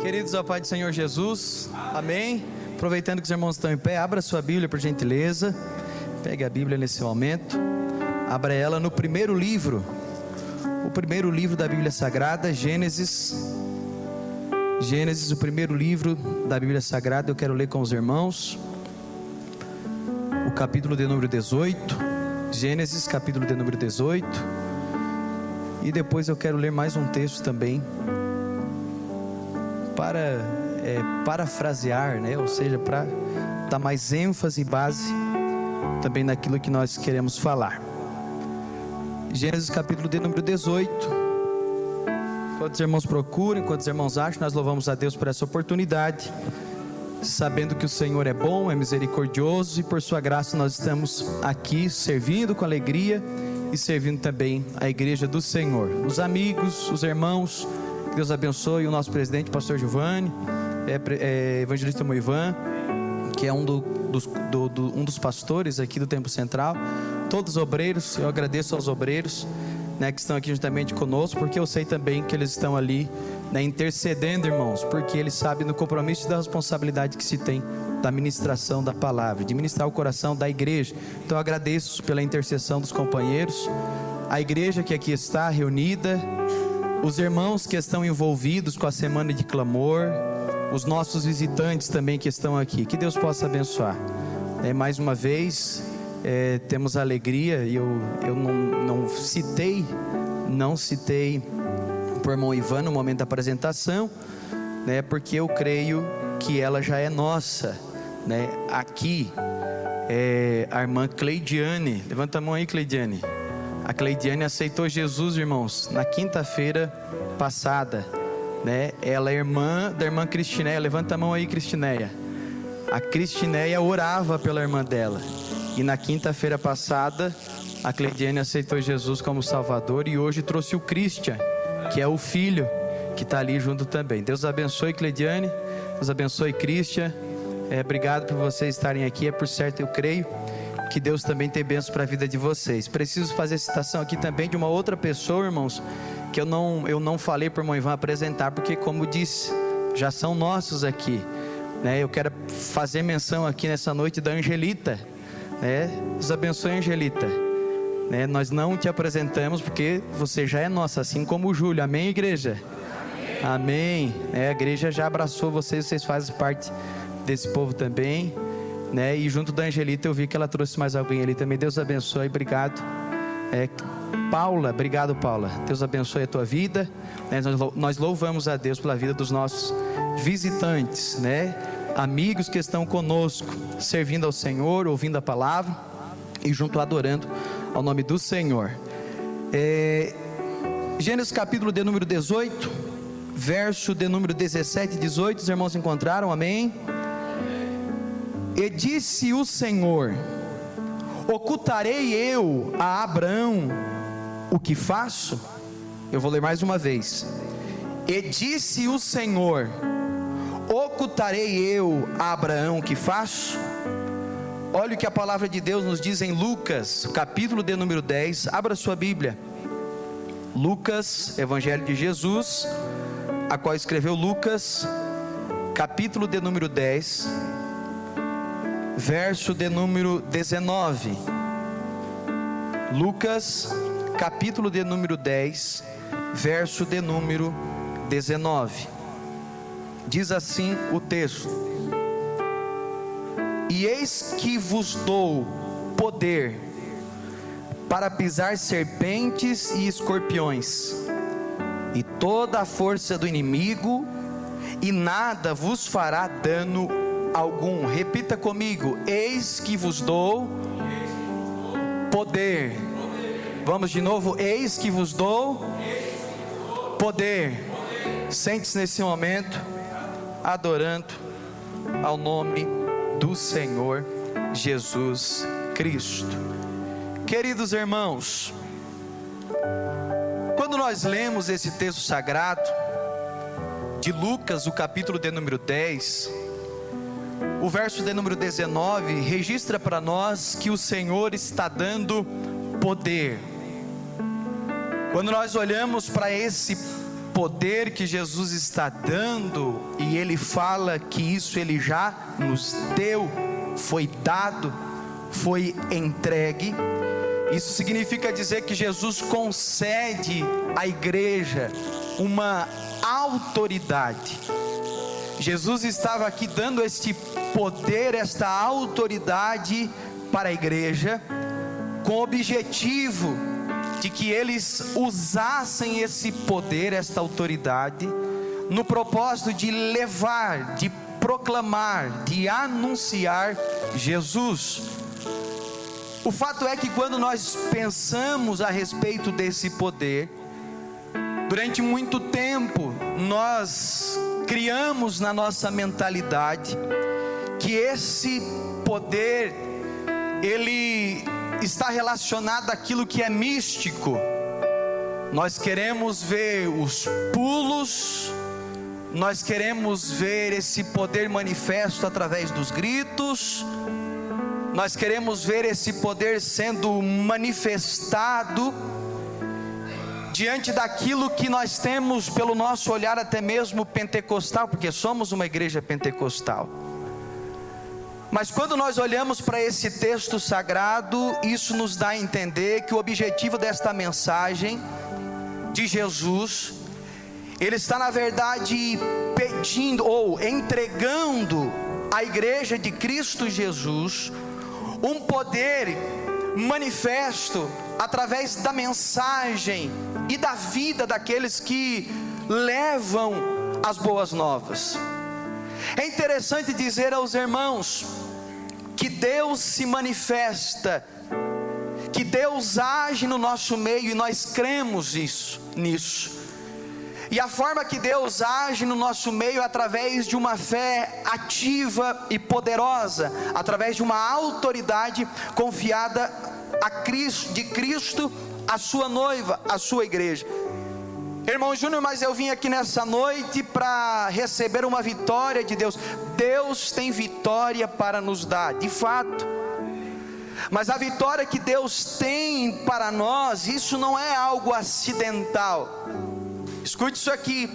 Queridos, ao Pai do Senhor Jesus, amém. Aproveitando que os irmãos estão em pé, abra sua Bíblia por gentileza. Pegue a Bíblia nesse momento, abra ela no primeiro livro, o primeiro livro da Bíblia Sagrada, Gênesis. Gênesis, o primeiro livro da Bíblia Sagrada. Eu quero ler com os irmãos o capítulo de número 18. Gênesis, capítulo de número 18. E depois eu quero ler mais um texto também para parafrasear, né? Ou seja, para dar mais ênfase e base também naquilo que nós queremos falar. Gênesis capítulo de número 18. Enquanto os irmãos procuram, enquanto os irmãos acham, nós louvamos a Deus por essa oportunidade, sabendo que o Senhor é bom, é misericordioso, e por sua graça nós estamos aqui servindo com alegria e servindo também a igreja do Senhor. Os amigos, os irmãos, que Deus abençoe o nosso presidente, pastor Giovanni, evangelista Moivan, que é um dos pastores aqui do Templo Central. Todos os obreiros, eu agradeço aos obreiros, né, que estão aqui juntamente conosco, porque eu sei também que eles estão ali, né, intercedendo, irmãos, porque eles sabem do compromisso e da responsabilidade que se tem da ministração da palavra, de ministrar o coração da igreja. Então eu agradeço pela intercessão dos companheiros, a igreja que aqui está reunida, os irmãos que estão envolvidos com a semana de clamor, os nossos visitantes também que estão aqui. Que Deus possa abençoar. Mais uma vez, temos a alegria, e eu não citei por irmão Ivan no momento da apresentação, né, porque eu creio que ela já é nossa, né? Aqui, a irmã Cleidiane, levanta a mão aí, Cleidiane. A Cleidiane aceitou Jesus, irmãos, na quinta-feira passada, né? Ela é irmã da irmã Cristinéia. Levanta a mão aí, Cristinéia. A Cristinéia orava pela irmã dela, e na quinta-feira passada a Cleidiane aceitou Jesus como Salvador, e hoje trouxe o Christian, que é o filho que está ali junto também. Deus abençoe, Cleidiane. Deus abençoe, Christian. Obrigado por vocês estarem aqui. Por certo, eu creio que Deus também tem bênção para a vida de vocês. Preciso fazer citação aqui também de uma outra pessoa, irmãos, que eu não falei para o irmão Ivan apresentar, porque, como disse, já são nossos aqui, né? Eu quero fazer menção aqui nessa noite da Angelita, né? Deus abençoe, Angelita, né? Nós não te apresentamos porque você já é nossa, assim como o Júlio. Amém, igreja? Amém. A igreja já abraçou vocês fazem parte desse povo também, né? E junto da Angelita eu vi que ela trouxe mais alguém ali também. Deus abençoe, obrigado. Paula, obrigado, Paula. Deus abençoe a tua vida, né? Nós louvamos a Deus pela vida dos nossos visitantes, né? Amigos que estão conosco, servindo ao Senhor, ouvindo a palavra e junto adorando ao nome do Senhor. Gênesis capítulo de número 18, verso de número 17 e 18, os irmãos encontraram? Amém? E disse o Senhor: ocultarei eu a Abraão o que faço? Eu vou ler mais uma vez. E disse o Senhor: ocultarei eu a Abraão o que faço? Olha o que a palavra de Deus nos diz em Lucas, capítulo de número 10. Abra sua Bíblia. Lucas, Evangelho de Jesus, a qual escreveu Lucas, capítulo de número 10, verso de número 19. Lucas, capítulo de número 10, verso de número 19. Diz assim o texto: e eis que vos dou poder para pisar serpentes e escorpiões, e toda a força do inimigo, e nada vos fará dano algum. Repita comigo: eis que vos dou poder. Vamos de novo: eis que vos dou poder. Sente-se nesse momento adorando ao nome do Senhor Jesus Cristo. Queridos irmãos, quando nós lemos esse texto sagrado de Lucas, o capítulo de número 10, o verso de número 19 registra para nós que o Senhor está dando poder. Quando nós olhamos para esse poder que Jesus está dando, e Ele fala que isso Ele já nos deu, foi dado, foi entregue. Isso significa dizer que Jesus concede à igreja uma autoridade. Jesus estava aqui dando este poder, esta autoridade para a igreja, com o objetivo de que eles usassem esse poder, esta autoridade, no propósito de levar, de proclamar, de anunciar Jesus. O fato é que quando nós pensamos a respeito desse poder, durante muito tempo nós criamos na nossa mentalidade que esse poder, ele está relacionado àquilo que é místico. Nós queremos ver os pulos, nós queremos ver esse poder manifesto através dos gritos, nós queremos ver esse poder sendo manifestado diante daquilo que nós temos pelo nosso olhar até mesmo pentecostal, porque somos uma igreja pentecostal. Mas quando nós olhamos para esse texto sagrado, isso nos dá a entender que o objetivo desta mensagem de Jesus, ele está na verdade pedindo ou entregando à igreja de Cristo Jesus um poder manifesto através da mensagem e da vida daqueles que levam as boas novas. É interessante dizer aos irmãos que Deus se manifesta, que Deus age no nosso meio, e nós cremos nisso. E a forma que Deus age no nosso meio é através de uma fé ativa e poderosa, através de uma autoridade confiada a Cristo, de Cristo, a sua noiva, a sua igreja. Irmão Júnior, mas eu vim aqui nessa noite para receber uma vitória de Deus. Deus tem vitória para nos dar, de fato. Mas a vitória que Deus tem para nós, isso não é algo acidental. Escute isso aqui.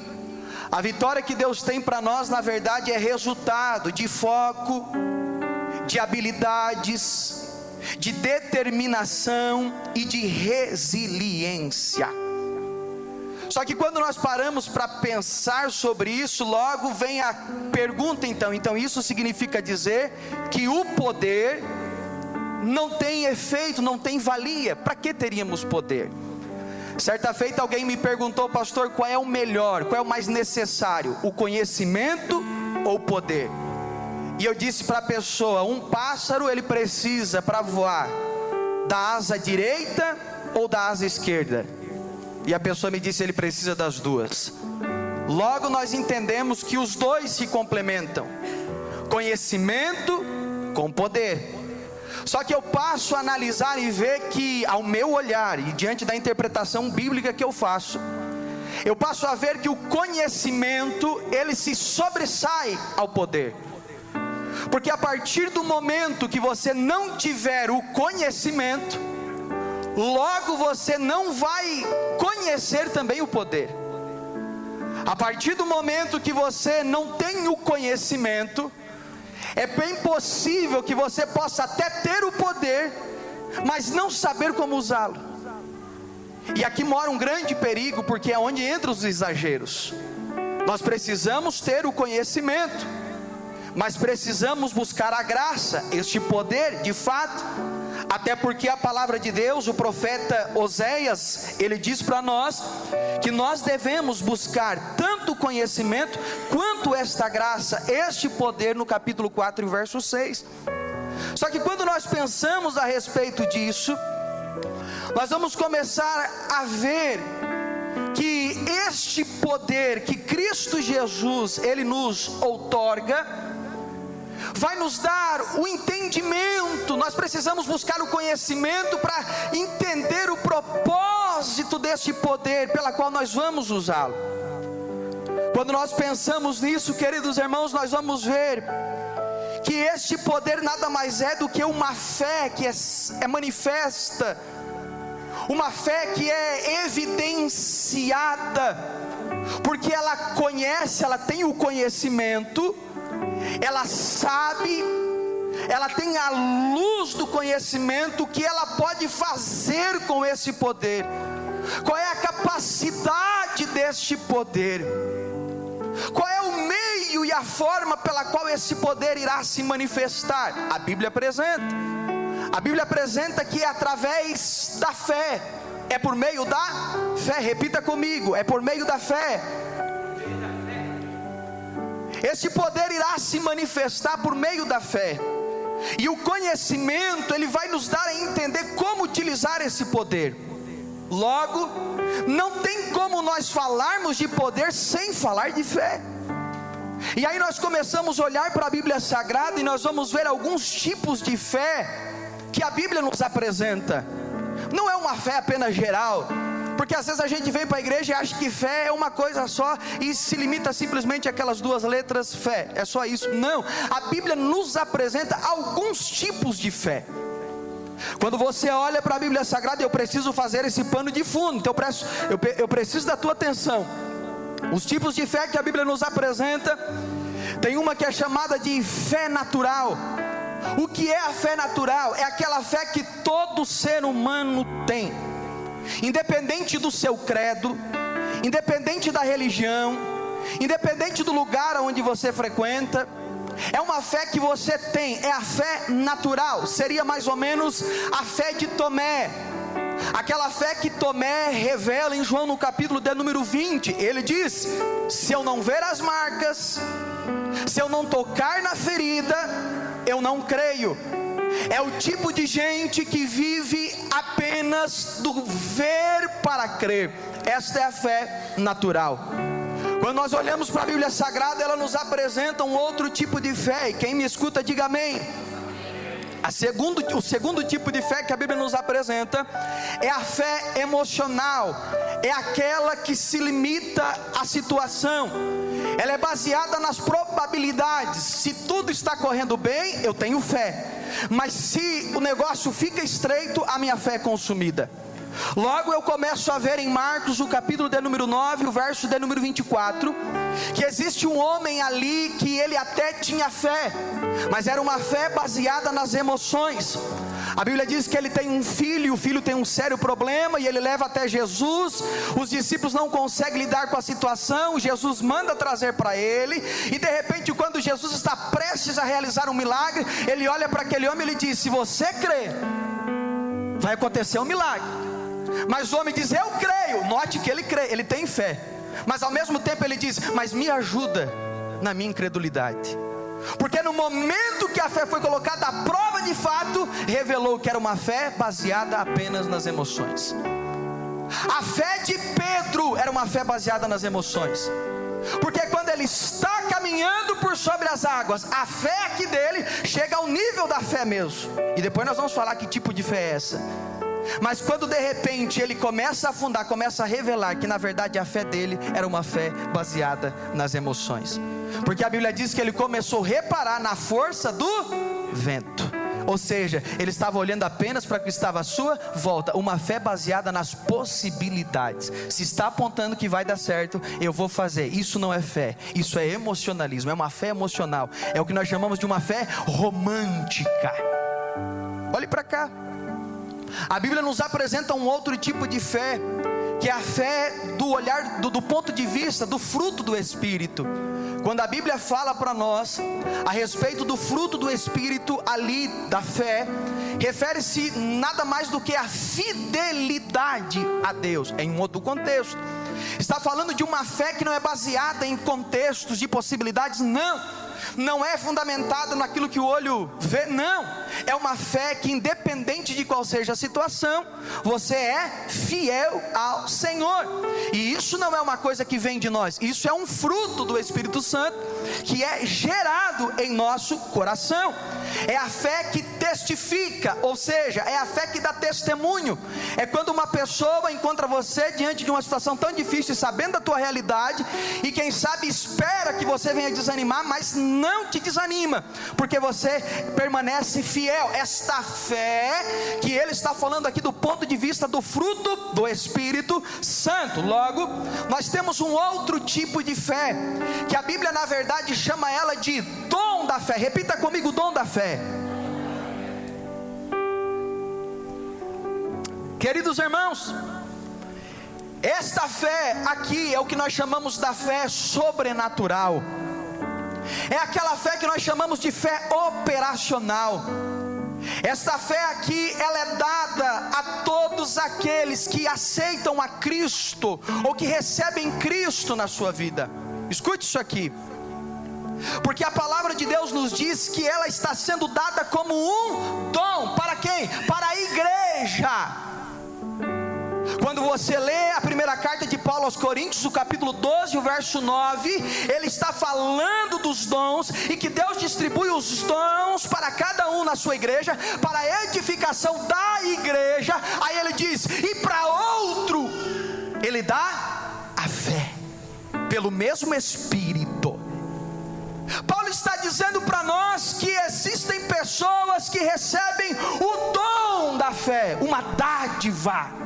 A vitória que Deus tem para nós, na verdade, é resultado de foco, de habilidades, de determinação e de resiliência. Só que quando nós paramos para pensar sobre isso, logo vem a pergunta, então isso significa dizer que o poder não tem efeito, não tem valia. Para que teríamos poder? Certa feita alguém me perguntou: pastor, qual é o melhor, qual é o mais necessário, o conhecimento ou o poder? E eu disse para a pessoa: um pássaro ele precisa para voar da asa direita ou da asa esquerda? E a pessoa me disse: ele precisa das duas. Logo nós entendemos que os dois se complementam, conhecimento com poder. Só que eu passo a analisar e ver que, ao meu olhar e diante da interpretação bíblica que eu faço, eu passo a ver que o conhecimento ele se sobressai ao poder. Porque a partir do momento que você não tiver o conhecimento, logo você não vai conhecer também o poder. A partir do momento que você não tem o conhecimento, é bem possível que você possa até ter o poder, mas não saber como usá-lo. E aqui mora um grande perigo, porque é onde entram os exageros. Nós precisamos ter o conhecimento, mas precisamos buscar a graça, este poder de fato. Até porque a palavra de Deus, o profeta Oséias, ele diz para nós que nós devemos buscar tanto o conhecimento quanto esta graça, este poder, no capítulo 4 e verso 6. Só que quando nós pensamos a respeito disso, nós vamos começar a ver que este poder que Cristo Jesus, ele nos outorga, vai nos dar o entendimento. Nós precisamos buscar o conhecimento para entender o propósito deste poder pela qual nós vamos usá-lo. Quando nós pensamos nisso, queridos irmãos, nós vamos ver que este poder nada mais é do que uma fé que é manifesta, uma fé que é evidenciada porque ela conhece, ela tem o conhecimento, ela sabe, ela tem a luz do conhecimento, o que ela pode fazer com esse poder, qual é a capacidade deste poder, qual é o meio e a forma pela qual esse poder irá se manifestar. A Bíblia apresenta que é através da fé, é por meio da fé, repita comigo, é por meio da fé. Esse poder irá se manifestar por meio da fé, e o conhecimento, ele vai nos dar a entender como utilizar esse poder. Logo, não tem como nós falarmos de poder sem falar de fé. E aí nós começamos a olhar para a Bíblia Sagrada, e nós vamos ver alguns tipos de fé que a Bíblia nos apresenta. Não é uma fé apenas geral, porque às vezes a gente vem para a igreja e acha que fé é uma coisa só, e se limita simplesmente àquelas duas letras, fé, é só isso. Não, a Bíblia nos apresenta alguns tipos de fé. Quando você olha para a Bíblia Sagrada, eu preciso fazer esse pano de fundo, então eu preciso da tua atenção. Os tipos de fé que a Bíblia nos apresenta, tem uma que é chamada de fé natural. O que é a fé natural? É aquela fé que todo ser humano tem, independente do seu credo, independente da religião, independente do lugar onde você frequenta. É uma fé que você tem, é a fé natural. Seria mais ou menos a fé de Tomé, aquela fé que Tomé revela em João no capítulo de número 20. Ele diz: se eu não ver as marcas, se eu não tocar na ferida, eu não creio. É o tipo de gente que vive apenas do ver para crer. Esta é a fé natural. Quando nós olhamos para a Bíblia Sagrada, ela nos apresenta um outro tipo de fé, e quem me escuta diga amém. O segundo tipo de fé que a Bíblia nos apresenta é a fé emocional. É aquela que se limita à situação, ela é baseada nas probabilidades. Se tudo está correndo bem, eu tenho fé, mas se o negócio fica estreito, a minha fé é consumida. Logo eu começo a ver em Marcos, o capítulo de número 9, o verso de número 24, que existe um homem ali que ele até tinha fé, mas era uma fé baseada nas emoções. A Bíblia diz que ele tem um filho, e o filho tem um sério problema, e ele leva até Jesus. Os discípulos não conseguem lidar com a situação, Jesus manda trazer para ele, e de repente, quando Jesus está prestes a realizar um milagre, ele olha para aquele homem e ele diz: se você crê, vai acontecer um milagre. Mas o homem diz: eu creio. Note que ele crê, ele tem fé, mas ao mesmo tempo ele diz: mas me ajuda na minha incredulidade. Porque no momento que a fé foi colocada à prova de fato, revelou que era uma fé baseada apenas nas emoções. A fé de Pedro era uma fé baseada nas emoções, porque quando ele está caminhando por sobre as águas, a fé aqui dele chega ao nível da fé mesmo, e depois nós vamos falar que tipo de fé é essa. Mas quando de repente ele começa a afundar, começa a revelar que na verdade a fé dele era uma fé baseada nas emoções, porque a Bíblia diz que ele começou a reparar na força do vento, ou seja, ele estava olhando apenas para o que estava à sua volta. Uma fé baseada nas possibilidades. Se está apontando que vai dar certo, eu vou fazer. Isso não é fé, isso é emocionalismo, é uma fé emocional, é o que nós chamamos de uma fé romântica. Olhe para cá, a Bíblia nos apresenta um outro tipo de fé, que é a fé do olhar, do ponto de vista do fruto do Espírito. Quando a Bíblia fala para nós a respeito do fruto do Espírito ali da fé, refere-se nada mais do que a fidelidade a Deus, em um outro contexto. Está falando de uma fé que não é baseada em contextos de possibilidades, não é fundamentada naquilo que o olho vê, não. É uma fé que, independente de qual seja a situação, você é fiel ao Senhor. E isso não é uma coisa que vem de nós, isso é um fruto do Espírito Santo que é gerado em nosso coração. É a fé que testifica, ou seja, é a fé que dá testemunho. É quando uma pessoa encontra você diante de uma situação tão difícil, sabendo da tua realidade, e quem sabe espera que você venha desanimar, mas não te desanima, porque você permanece fiel. Esta fé que ele está falando aqui do ponto de vista do fruto do Espírito Santo. Logo, nós temos um outro tipo de fé, que a Bíblia na verdade chama ela de dom da fé. Repita comigo: dom da fé. Queridos irmãos, esta fé aqui é o que nós chamamos da fé sobrenatural. É aquela fé que nós chamamos de fé operacional. Esta fé aqui, ela é dada a todos aqueles que aceitam a Cristo, ou que recebem Cristo na sua vida. Escute isso aqui, porque a palavra de Deus nos diz que ela está sendo dada como um dom. Para quem? Para a igreja. Quando você lê a primeira carta de Paulo aos Coríntios, o capítulo 12, o verso 9, ele está falando dos dons, e que Deus distribui os dons para cada um na sua igreja, para a edificação da igreja. Aí ele diz: e para outro, ele dá a fé, pelo mesmo Espírito. Paulo está dizendo para nós que existem pessoas que recebem o dom da fé, uma dádiva.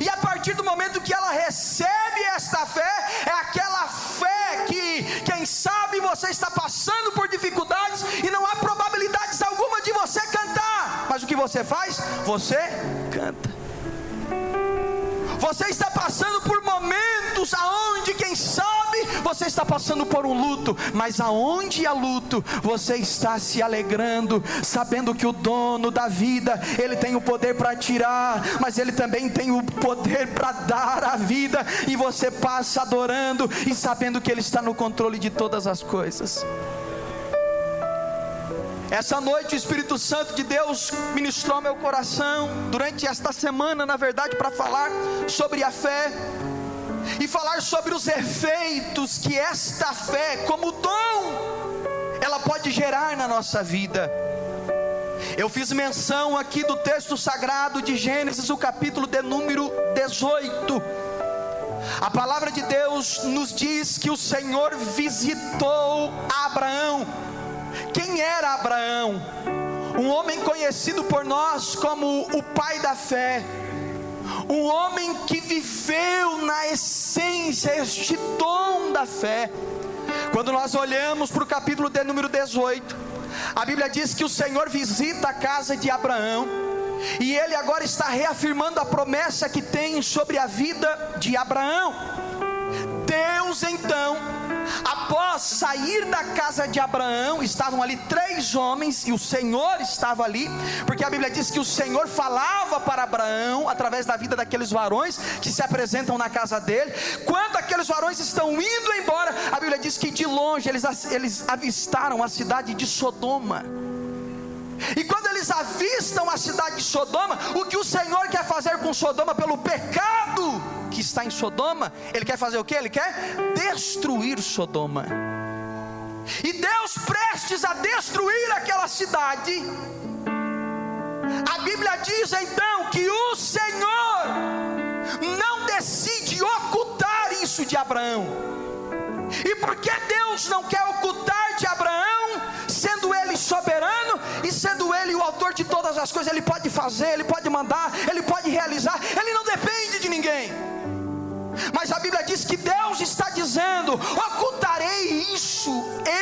E a partir do momento que ela recebe esta fé, é aquela fé que, quem sabe, você está passando por dificuldades e não há probabilidades alguma de você cantar, mas o que você faz? Você canta. Você está passando por momentos aonde, quem sabe, você está passando por um luto, mas aonde há luto, você está se alegrando, sabendo que o dono da vida, ele tem o poder para tirar, mas ele também tem o poder para dar a vida, e você passa adorando e sabendo que ele está no controle de todas as coisas. Essa noite o Espírito Santo de Deus ministrou meu coração durante esta semana, na verdade, para falar sobre a fé e falar sobre os efeitos que esta fé, como dom, ela pode gerar na nossa vida. Eu fiz menção aqui do texto sagrado de Gênesis, o capítulo de número 18. A palavra de Deus nos diz que o Senhor visitou Abraão. Quem era Abraão? Um homem conhecido por nós como o pai da fé, um homem que viveu na essência este dom da fé. Quando nós olhamos para o capítulo de número 18, a Bíblia diz que o Senhor visita a casa de Abraão, e ele agora está reafirmando a promessa que tem sobre a vida de Abraão. Deus então, após sair da casa de Abraão, estavam ali 3 homens, e o Senhor estava ali, porque a Bíblia diz que o Senhor falava para Abraão, através da vida daqueles varões, que se apresentam na casa dele. Quando aqueles varões estão indo embora, a Bíblia diz que de longe, eles avistaram a cidade de Sodoma. E quando eles avistam a cidade de Sodoma, o que o Senhor quer fazer com Sodoma, pelo pecado que está em Sodoma, Ele quer fazer o que? Ele quer destruir Sodoma. E Deus, prestes a destruir aquela cidade, a Bíblia diz então que o Senhor não decide ocultar isso de Abraão. E por que Deus não quer ocultar de Abraão, sendo Ele soberano e sendo Ele o autor de todas as coisas? Ele pode fazer, Ele pode mandar, Ele pode realizar, Ele não depende de ninguém. Mas a Bíblia diz que Deus está dizendo: ocultarei isso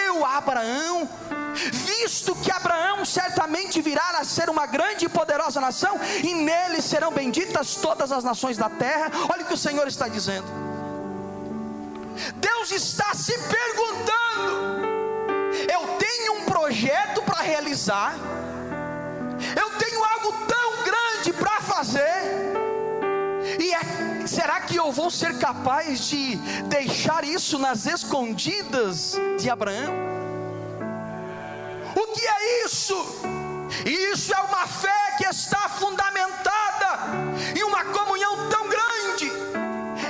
eu a Abraão, visto que Abraão certamente virá a ser uma grande e poderosa nação, e nele serão benditas todas as nações da terra. Olha o que o Senhor está dizendo. Deus está se perguntando: eu tenho um projeto para realizar, eu tenho algo tão grande para fazer, e será que eu vou ser capaz de deixar isso nas escondidas de Abraão? O que é isso? Isso é uma fé que está fundamentada em uma comunhão tão grande.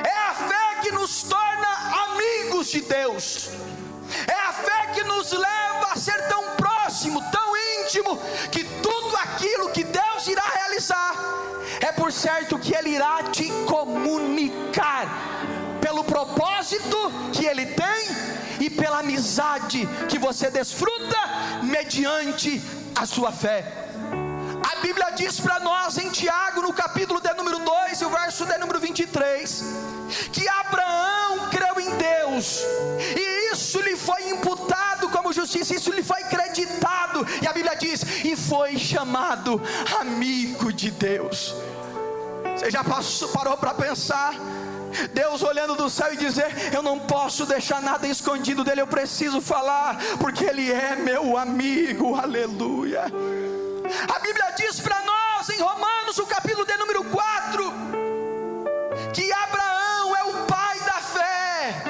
É a fé que nos torna amigos de Deus. É a fé que nos leva a ser tão próximo, tão íntimo último, que tudo aquilo que Deus irá realizar, é por certo que Ele irá te comunicar, pelo propósito que Ele tem, e pela amizade que você desfruta, mediante a sua fé. A Bíblia diz para nós em Tiago, no capítulo de número 2, e o verso de número 23, que Abraão creu em Deus, e isso lhe foi imputado como justiça, isso lhe foi creditado, e a Bíblia diz, e foi chamado amigo de Deus. Você já parou para pensar? Deus olhando do céu e dizer, eu não posso deixar nada escondido dele, eu preciso falar, porque ele é meu amigo, aleluia. A Bíblia diz para nós em Romanos, o capítulo de número 4, que Abraão é o pai da fé,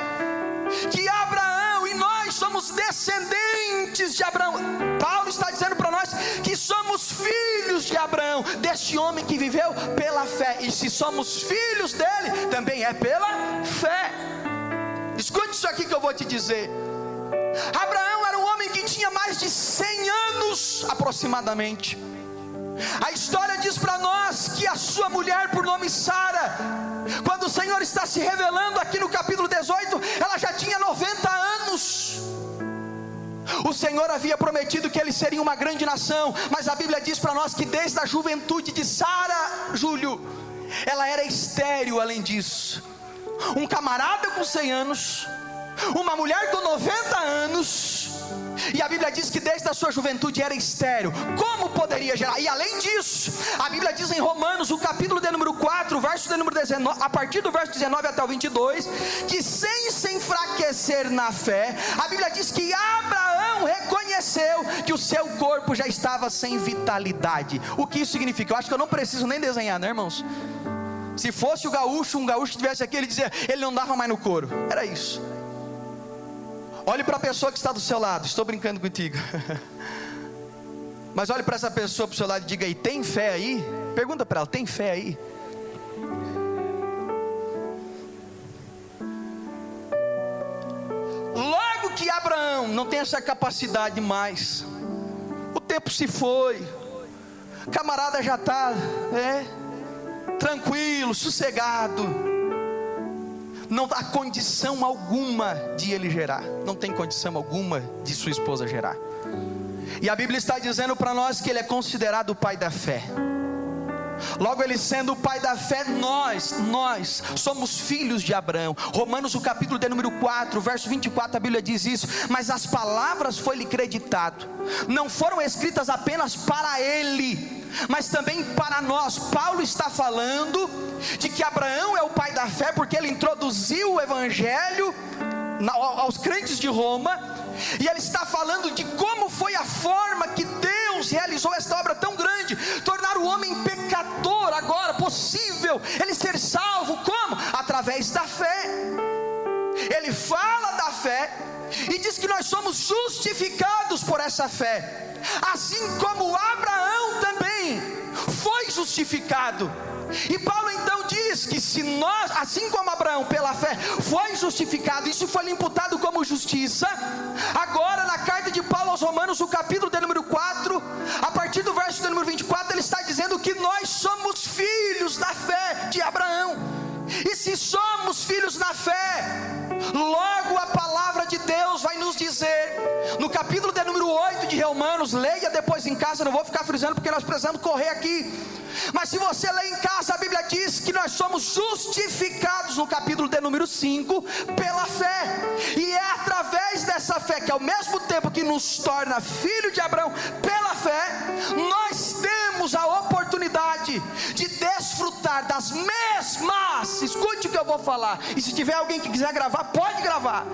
que Abraão e nós somos descendentes de Abraão. Paulo está dizendo para nós que somos filhos de Abraão, deste homem que viveu pela fé, e se somos filhos dele, também é pela fé. Escute isso aqui que eu vou te dizer. Abraão era um homem que tinha mais de 100 anos aproximadamente. A história diz para nós que a sua mulher, por nome Sara, quando o Senhor está se revelando aqui no capítulo 18, ela já tinha 90 anos. O Senhor havia prometido que ele seria uma grande nação, mas a Bíblia diz para nós que desde a juventude de Sara, Júlio, ela era estéril. Além disso, um camarada com 100 anos, uma mulher com 90 anos, e a Bíblia diz que desde a sua juventude era estéril. Como poderia gerar? E além disso, a Bíblia diz em Romanos, o capítulo de número 4, verso de número 19, a partir do verso 19 até o 22, que sem se enfraquecer na fé, a Bíblia diz que Abraão reconheceu que o seu corpo já estava sem vitalidade. O que isso significa? Eu acho que eu não preciso nem desenhar, né, irmãos? Se fosse um gaúcho que estivesse aqui, ele dizia, ele não dava mais no couro. Era isso. Olhe para a pessoa que está do seu lado. Estou brincando contigo. Mas olhe para essa pessoa do seu lado e diga aí, tem fé aí? Pergunta para ela, tem fé aí? Logo que Abraão não tem essa capacidade mais, o tempo se foi, o camarada já está tranquilo, sossegado. Não há condição alguma de ele gerar, não tem condição alguma de sua esposa gerar. E a Bíblia está dizendo para nós que ele é considerado o pai da fé. Logo, ele sendo o pai da fé, nós somos filhos de Abraão. Romanos, o capítulo de número 4, verso 24, a Bíblia diz isso. Mas as palavras foi-lhe creditado, não foram escritas apenas para ele, mas também para nós. Paulo está falando de que Abraão é o pai da fé, porque ele introduziu o evangelho aos crentes de Roma, e ele está falando de como foi a forma que Deus realizou esta obra tão grande, tornar o homem pecador agora possível ele ser salvo. Como? Através da fé. Ele fala da fé e diz que nós somos justificados por essa fé, assim como Abraão também foi justificado. E Paulo então diz que se nós, assim como Abraão pela fé foi justificado, isso foi lhe imputado como justiça, agora na carta de Paulo aos Romanos, o capítulo de número 4, a partir do verso de número 24, ele está dizendo que nós somos filhos da fé de Abraão. E se somos filhos na fé, logo a palavra de Deus vai nos dizer, no capítulo de número 8 de Romanos, leia depois em casa, não vou ficar frisando porque nós precisamos correr aqui, mas se você ler em casa, a Bíblia diz que nós somos justificados no capítulo de número 5, pela fé, e é através dessa fé, que ao mesmo tempo que nos torna filho de Abraão, pela fé, nós temos a oportunidade de desfrutar das mesmas, escute o que eu vou falar, e se tiver alguém que quiser gravar, pode gravar,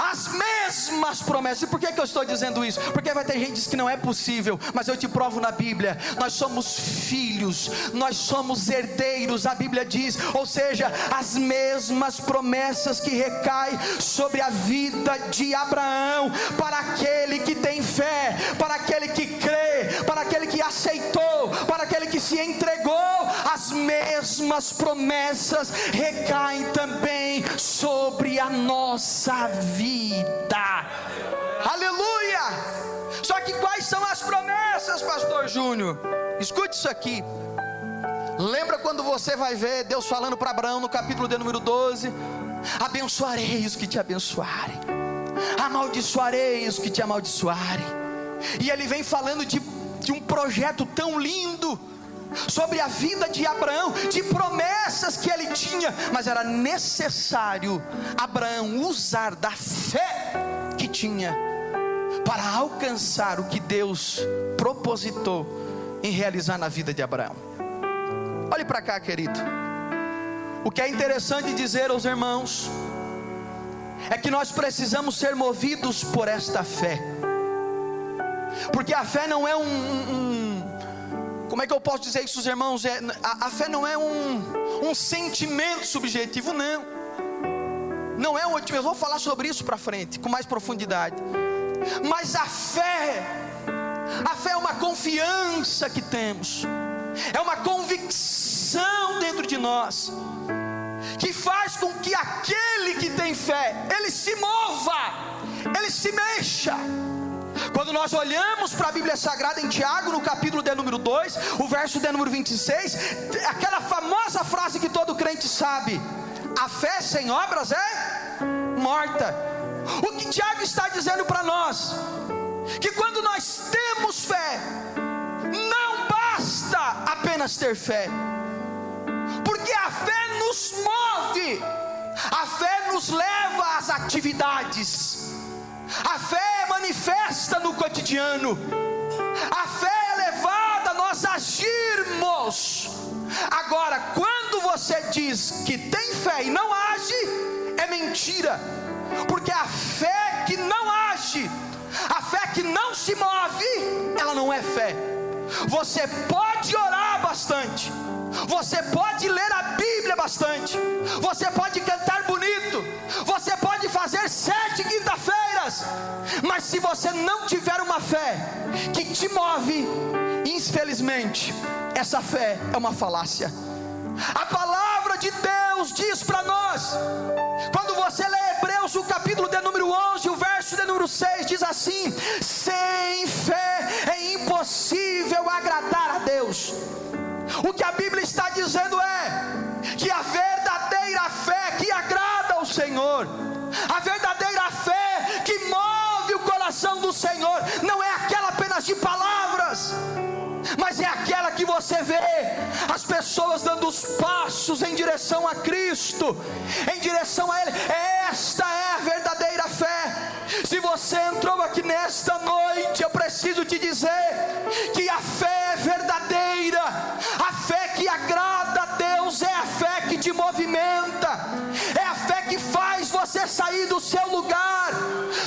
as mesmas promessas. E por que eu estou dizendo isso? Porque vai ter gente que diz que não é possível, mas eu te provo na Bíblia. Nós somos filhos, nós somos herdeiros, a Bíblia diz, ou seja, as mesmas promessas que recaem sobre a vida de Abraão, para aquele que tem fé, para aquele que crê, para aquele que aceitou, para aquele que se entregou, as mesmas promessas recaem também sobre a nossa vida. Aleluia! Só que quais quais são as promessas, pastor Júnior? Escute isso aqui. Lembra quando você vai ver Deus falando para Abraão no capítulo de número 12? Abençoarei os que te abençoarem, amaldiçoarei os que te amaldiçoarem. E ele vem falando de um projeto tão lindo sobre a vida de Abraão, de promessas que ele tinha, mas era necessário Abraão usar da fé que tinha para alcançar o que Deus propositou em realizar na vida de Abraão. Olhe para cá, querido. O que é interessante dizer aos irmãos é que nós precisamos ser movidos por esta fé, porque a fé não é como é que eu posso dizer isso, os irmãos? A fé não é um sentimento subjetivo, não é um otimismo. Eu vou falar sobre isso para frente, com mais profundidade. Mas a fé é uma confiança que temos, é uma convicção dentro de nós, que faz com que aquele que tem fé, ele se mova, ele se mexa. Quando nós olhamos para a Bíblia Sagrada em Tiago, no capítulo de número 2, o verso de número 26, aquela famosa frase que todo crente sabe: a fé sem obras é morta. O que Tiago está dizendo para nós? Que quando nós temos fé, não basta apenas ter fé, porque a fé nos move, a fé nos leva às atividades, a fé é manifesta no cotidiano, a fé é levada a nós agirmos. Agora, quando você diz que tem fé e não age, é mentira, porque a fé que não age, a fé que não se move, ela não é fé. Você pode orar bastante, você pode ler a Bíblia bastante, você pode cantar bonito, você pode fazer 7 quinta-feiras, mas se você não tiver uma fé que te move, infelizmente, essa fé é uma falácia. A palavra de Deus diz para nós, quando você lê Hebreus, o capítulo de número 11, o verso de número 6, diz assim: sem fé é impossível agradar a Deus. O que a Bíblia está dizendo é que a verdadeira fé que agrada ao Senhor, a verdadeira fé que move o coração do Senhor, não é aquela apenas de palavras, mas é aquela que você vê as pessoas dando os passos em direção a Cristo, em direção a Ele. Esta é a verdadeira fé. Se você entrou aqui nesta noite, eu preciso te dizer que a fé é verdadeira, a fé que agrada a Deus é a fé que te movimenta, é a fé que faz você sair do seu lugar,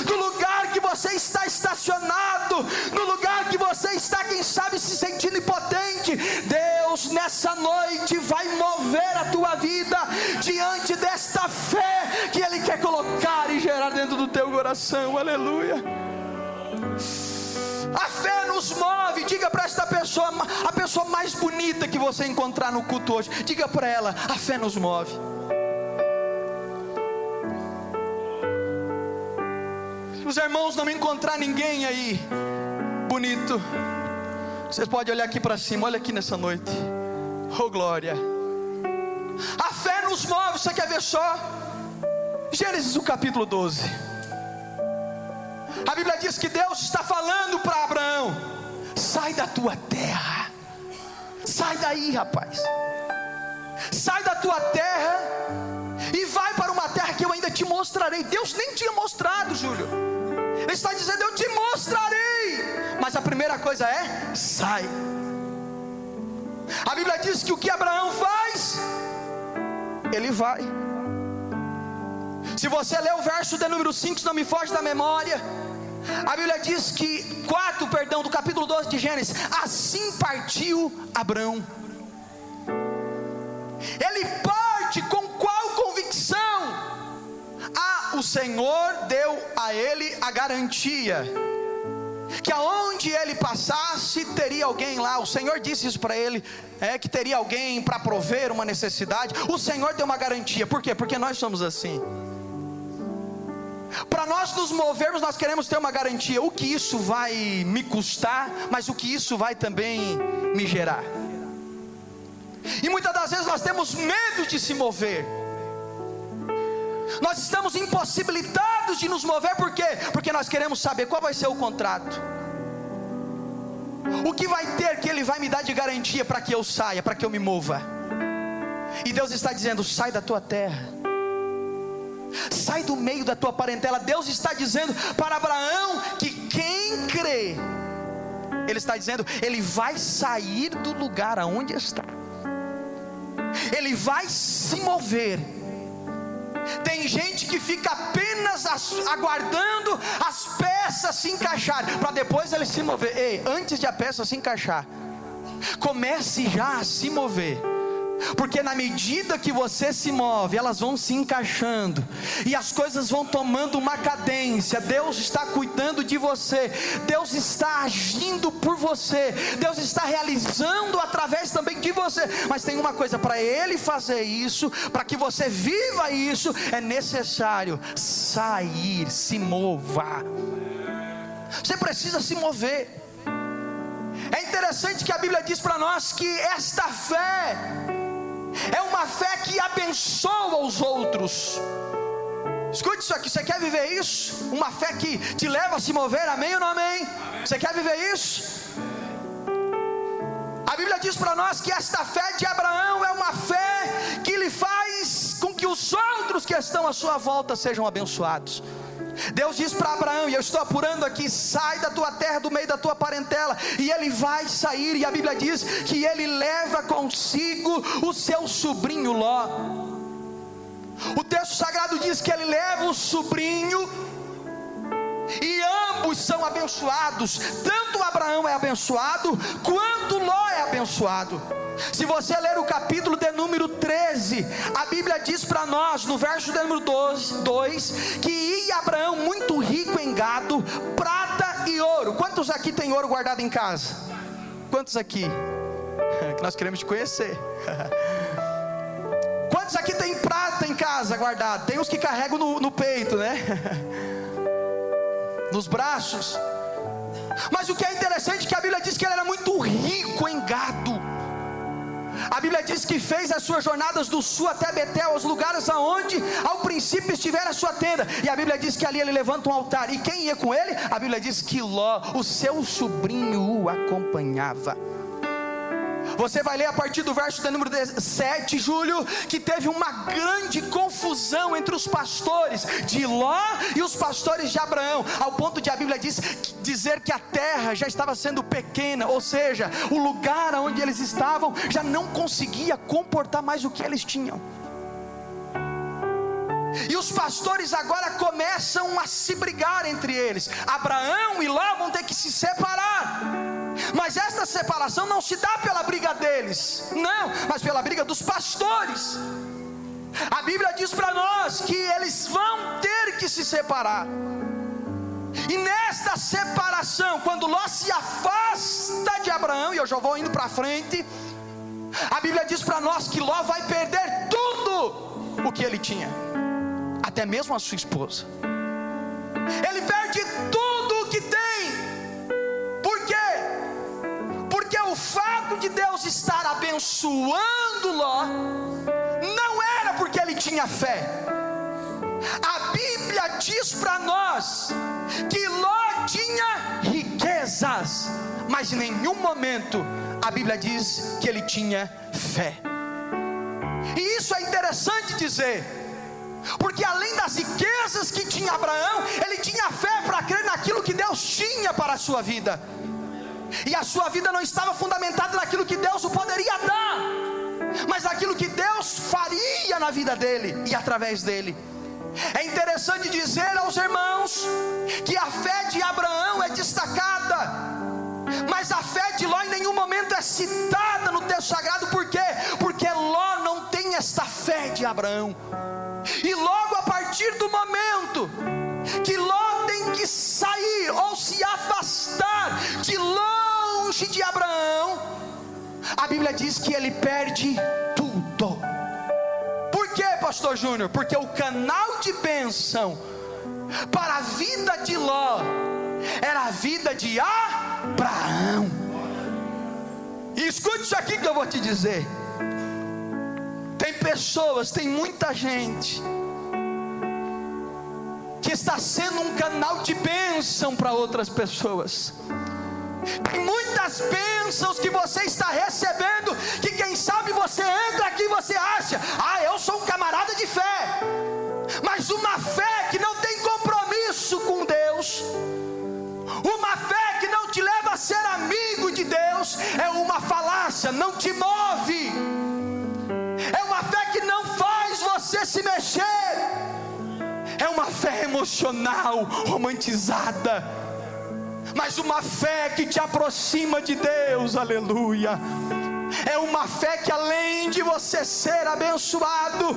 do lugar que você está estacionado, no lugar que você está, quem sabe, se sentindo impotente. Deus nessa noite vai mover a tua vida diante desta fé que Ele quer colocar e gerar dentro do teu coração. Aleluia. A fé nos move. Diga para esta pessoa, a pessoa mais bonita que você encontrar no culto hoje, diga para ela: a fé nos move. Os irmãos não encontrar ninguém aí bonito, vocês podem olhar aqui para cima, olha aqui nessa noite. Oh glória. A fé nos move. Você quer ver só? Gênesis, o capítulo 12. A Bíblia diz que Deus está falando para Abraão: sai da tua terra, sai daí, rapaz, sai da tua terra e vai para uma terra que eu ainda te mostrarei. Deus nem tinha mostrado, Júlio. Ele está dizendo: eu te mostrarei, mas a primeira coisa é: sai. A Bíblia diz que o que Abraão faz, ele vai. Se você ler o verso de número 5, se não me foge da memória, a Bíblia diz que, do capítulo 12 de Gênesis: assim partiu Abraão. Ele parte com qual convicção? O Senhor deu a ele a garantia que aonde ele passasse teria alguém lá. O Senhor disse isso para ele, que teria alguém para prover uma necessidade. O Senhor deu uma garantia. Por quê? Porque nós somos assim. Para nós nos movermos, nós queremos ter uma garantia. O que isso vai me custar, mas o que isso vai também me gerar. E muitas das vezes nós temos medo de se mover. Nós estamos impossibilitados de nos mover, por quê? Porque nós queremos saber qual vai ser o contrato. O que vai ter que Ele vai me dar de garantia para que eu saia, para que eu me mova. E Deus está dizendo: sai da tua terra, sai do meio da tua parentela. Deus está dizendo para Abraão que quem crê, Ele está dizendo, ele vai sair do lugar aonde está, ele vai se mover. Tem gente que fica apenas aguardando as peças se encaixarem, para depois ele se mover. Ei, antes de a peça se encaixar, comece já a se mover. Porque na medida que você se move, elas vão se encaixando, e as coisas vão tomando uma cadência. Deus está cuidando de você, Deus está agindo por você, Deus está realizando através também de você. Mas tem uma coisa: para Ele fazer isso, para que você viva isso, é necessário sair, se mova. Você precisa se mover. É interessante que a Bíblia diz para nós que esta fé é uma fé que abençoa os outros. Escute isso aqui, você quer viver isso? Uma fé que te leva a se mover, amém ou não amém? Você quer viver isso? A Bíblia diz para nós que esta fé de Abraão é uma fé que lhe faz com que os outros que estão à sua volta sejam abençoados. Deus diz para Abraão, e eu estou apurando aqui: sai da tua terra, do meio da tua parentela. E ele vai sair, e a Bíblia diz que ele leva consigo o seu sobrinho Ló. O texto sagrado diz que ele leva o sobrinho, e ambos são abençoados. Tanto Abraão é abençoado, quanto Ló é abençoado. Se você ler o capítulo de número 13, a Bíblia diz para nós, no verso de número 2, que ia Abraão muito rico em gado, prata e ouro. Quantos aqui tem ouro guardado em casa? Quantos aqui? Que nós queremos te conhecer. Quantos aqui tem prata em casa guardado? Tem uns que carregam no peito, né? Nos braços. Mas o que é interessante é que a Bíblia diz que ele era muito rico em gado. A Bíblia diz que fez as suas jornadas do sul até Betel, os lugares aonde ao princípio estivera a sua tenda. E a Bíblia diz que ali ele levanta um altar. E quem ia com ele? A Bíblia diz que Ló, o seu sobrinho, o acompanhava. Você vai ler a partir do verso de número 7, Júlio, que teve uma grande confusão entre os pastores de Ló e os pastores de Abraão, ao ponto de a Bíblia dizer que a terra já estava sendo pequena, ou seja, o lugar onde eles estavam já não conseguia comportar mais o que eles tinham. E os pastores agora começam a se brigar entre eles. Abraão e Ló vão ter que se separar. Mas esta separação não se dá pela briga deles, não, mas pela briga dos pastores. A Bíblia diz para nós que eles vão ter que se separar. E nesta separação, quando Ló se afasta de Abraão, e eu já vou indo para frente, a Bíblia diz para nós que Ló vai perder tudo o que ele tinha, até mesmo a sua esposa. Ele perde tudo o que tem. Por quê? Porque o fato de Deus estar abençoando Ló não era porque ele tinha fé. A Bíblia diz para nós que Ló tinha riquezas, mas em nenhum momento a Bíblia diz que ele tinha fé. E isso é interessante dizer, porque além das riquezas que tinha Abraão, ele tinha fé para crer naquilo que Deus tinha para a sua vida. E a sua vida não estava fundamentada naquilo que Deus o poderia dar, mas naquilo que Deus faria na vida dele e através dele. É interessante dizer aos irmãos que a fé de Abraão é destacada, mas a fé de Ló em nenhum momento é citada no texto sagrado. Por quê? Porque Ló não tem esta fé de Abraão. E logo a partir do momento que Ló tem que sair ou se afastar de longe de Abraão, a Bíblia diz que ele perde tudo. Por quê, pastor Júnior? Porque o canal de bênção para a vida de Ló era a vida de Abraão. E escute isso aqui que eu vou te dizer. Tem pessoas, tem muita gente que está sendo um canal de bênção para outras pessoas. Tem muitas bênçãos que você está recebendo, que quem sabe você entra aqui e você acha: eu sou um camarada de fé. Mas uma fé que não tem compromisso com Deus, uma fé que não te leva a ser amigo de Deus, é uma falácia, não te move. É uma fé que não faz você se mexer. É uma fé emocional, romantizada, mas uma fé que te aproxima de Deus, aleluia. É uma fé que além de você ser abençoado,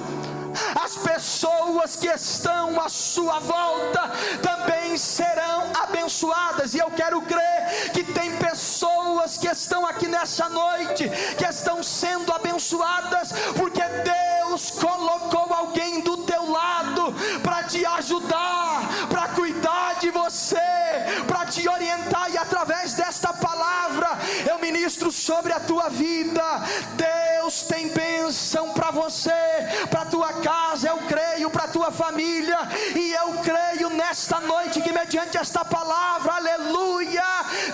as pessoas que estão à sua volta também serão abençoadas. E eu quero crer que tem pessoas que estão aqui nessa noite, que estão sendo abençoadas, porque Deus colocou alguém do teu lado para te ajudar, para cuidar de você, para te orientar. E através desta palavra eu ministro sobre a tua vida. Deus tem bênção para você, para a tua casa, eu creio, para a tua família. E eu creio nesta noite que mediante esta palavra, aleluia,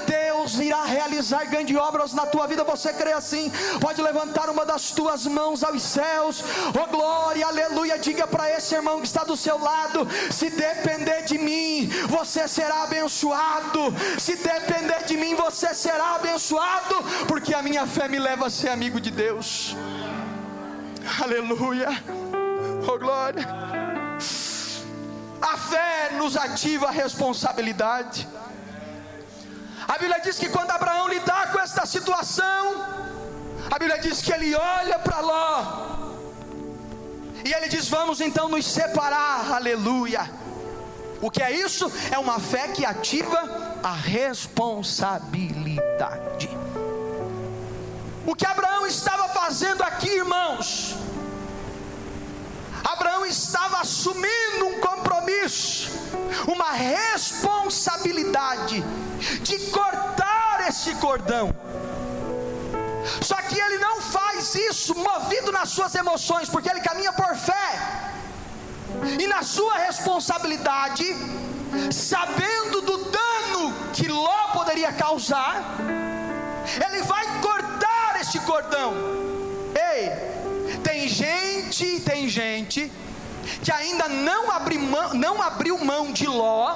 Deus irá realizar grandes obras na tua vida. Você crê assim? Pode levantar uma das tuas mãos aos céus. Oh glória, aleluia. Diga para esse irmão que está do seu lado: se depender de mim, você será abençoado. Se depender de mim, você será abençoado, porque a minha fé me leva a ser amigo de Deus. Aleluia. Oh glória. A fé nos ativa a responsabilidade. A Bíblia diz que quando Abraão lidar com esta situação, a Bíblia diz que ele olha para Ló e ele diz: vamos então nos separar. Aleluia. O que é isso? É uma fé que ativa a responsabilidade. O que Abraão estava fazendo aqui, irmãos? Abraão estava assumindo um compromisso, uma responsabilidade de cortar esse cordão. Só que ele não faz isso movido nas suas emoções, porque ele caminha por fé. E na sua responsabilidade, sabendo do dano que Ló poderia causar, ele vai cortar este cordão. Ei, tem gente que ainda não abriu mão de Ló,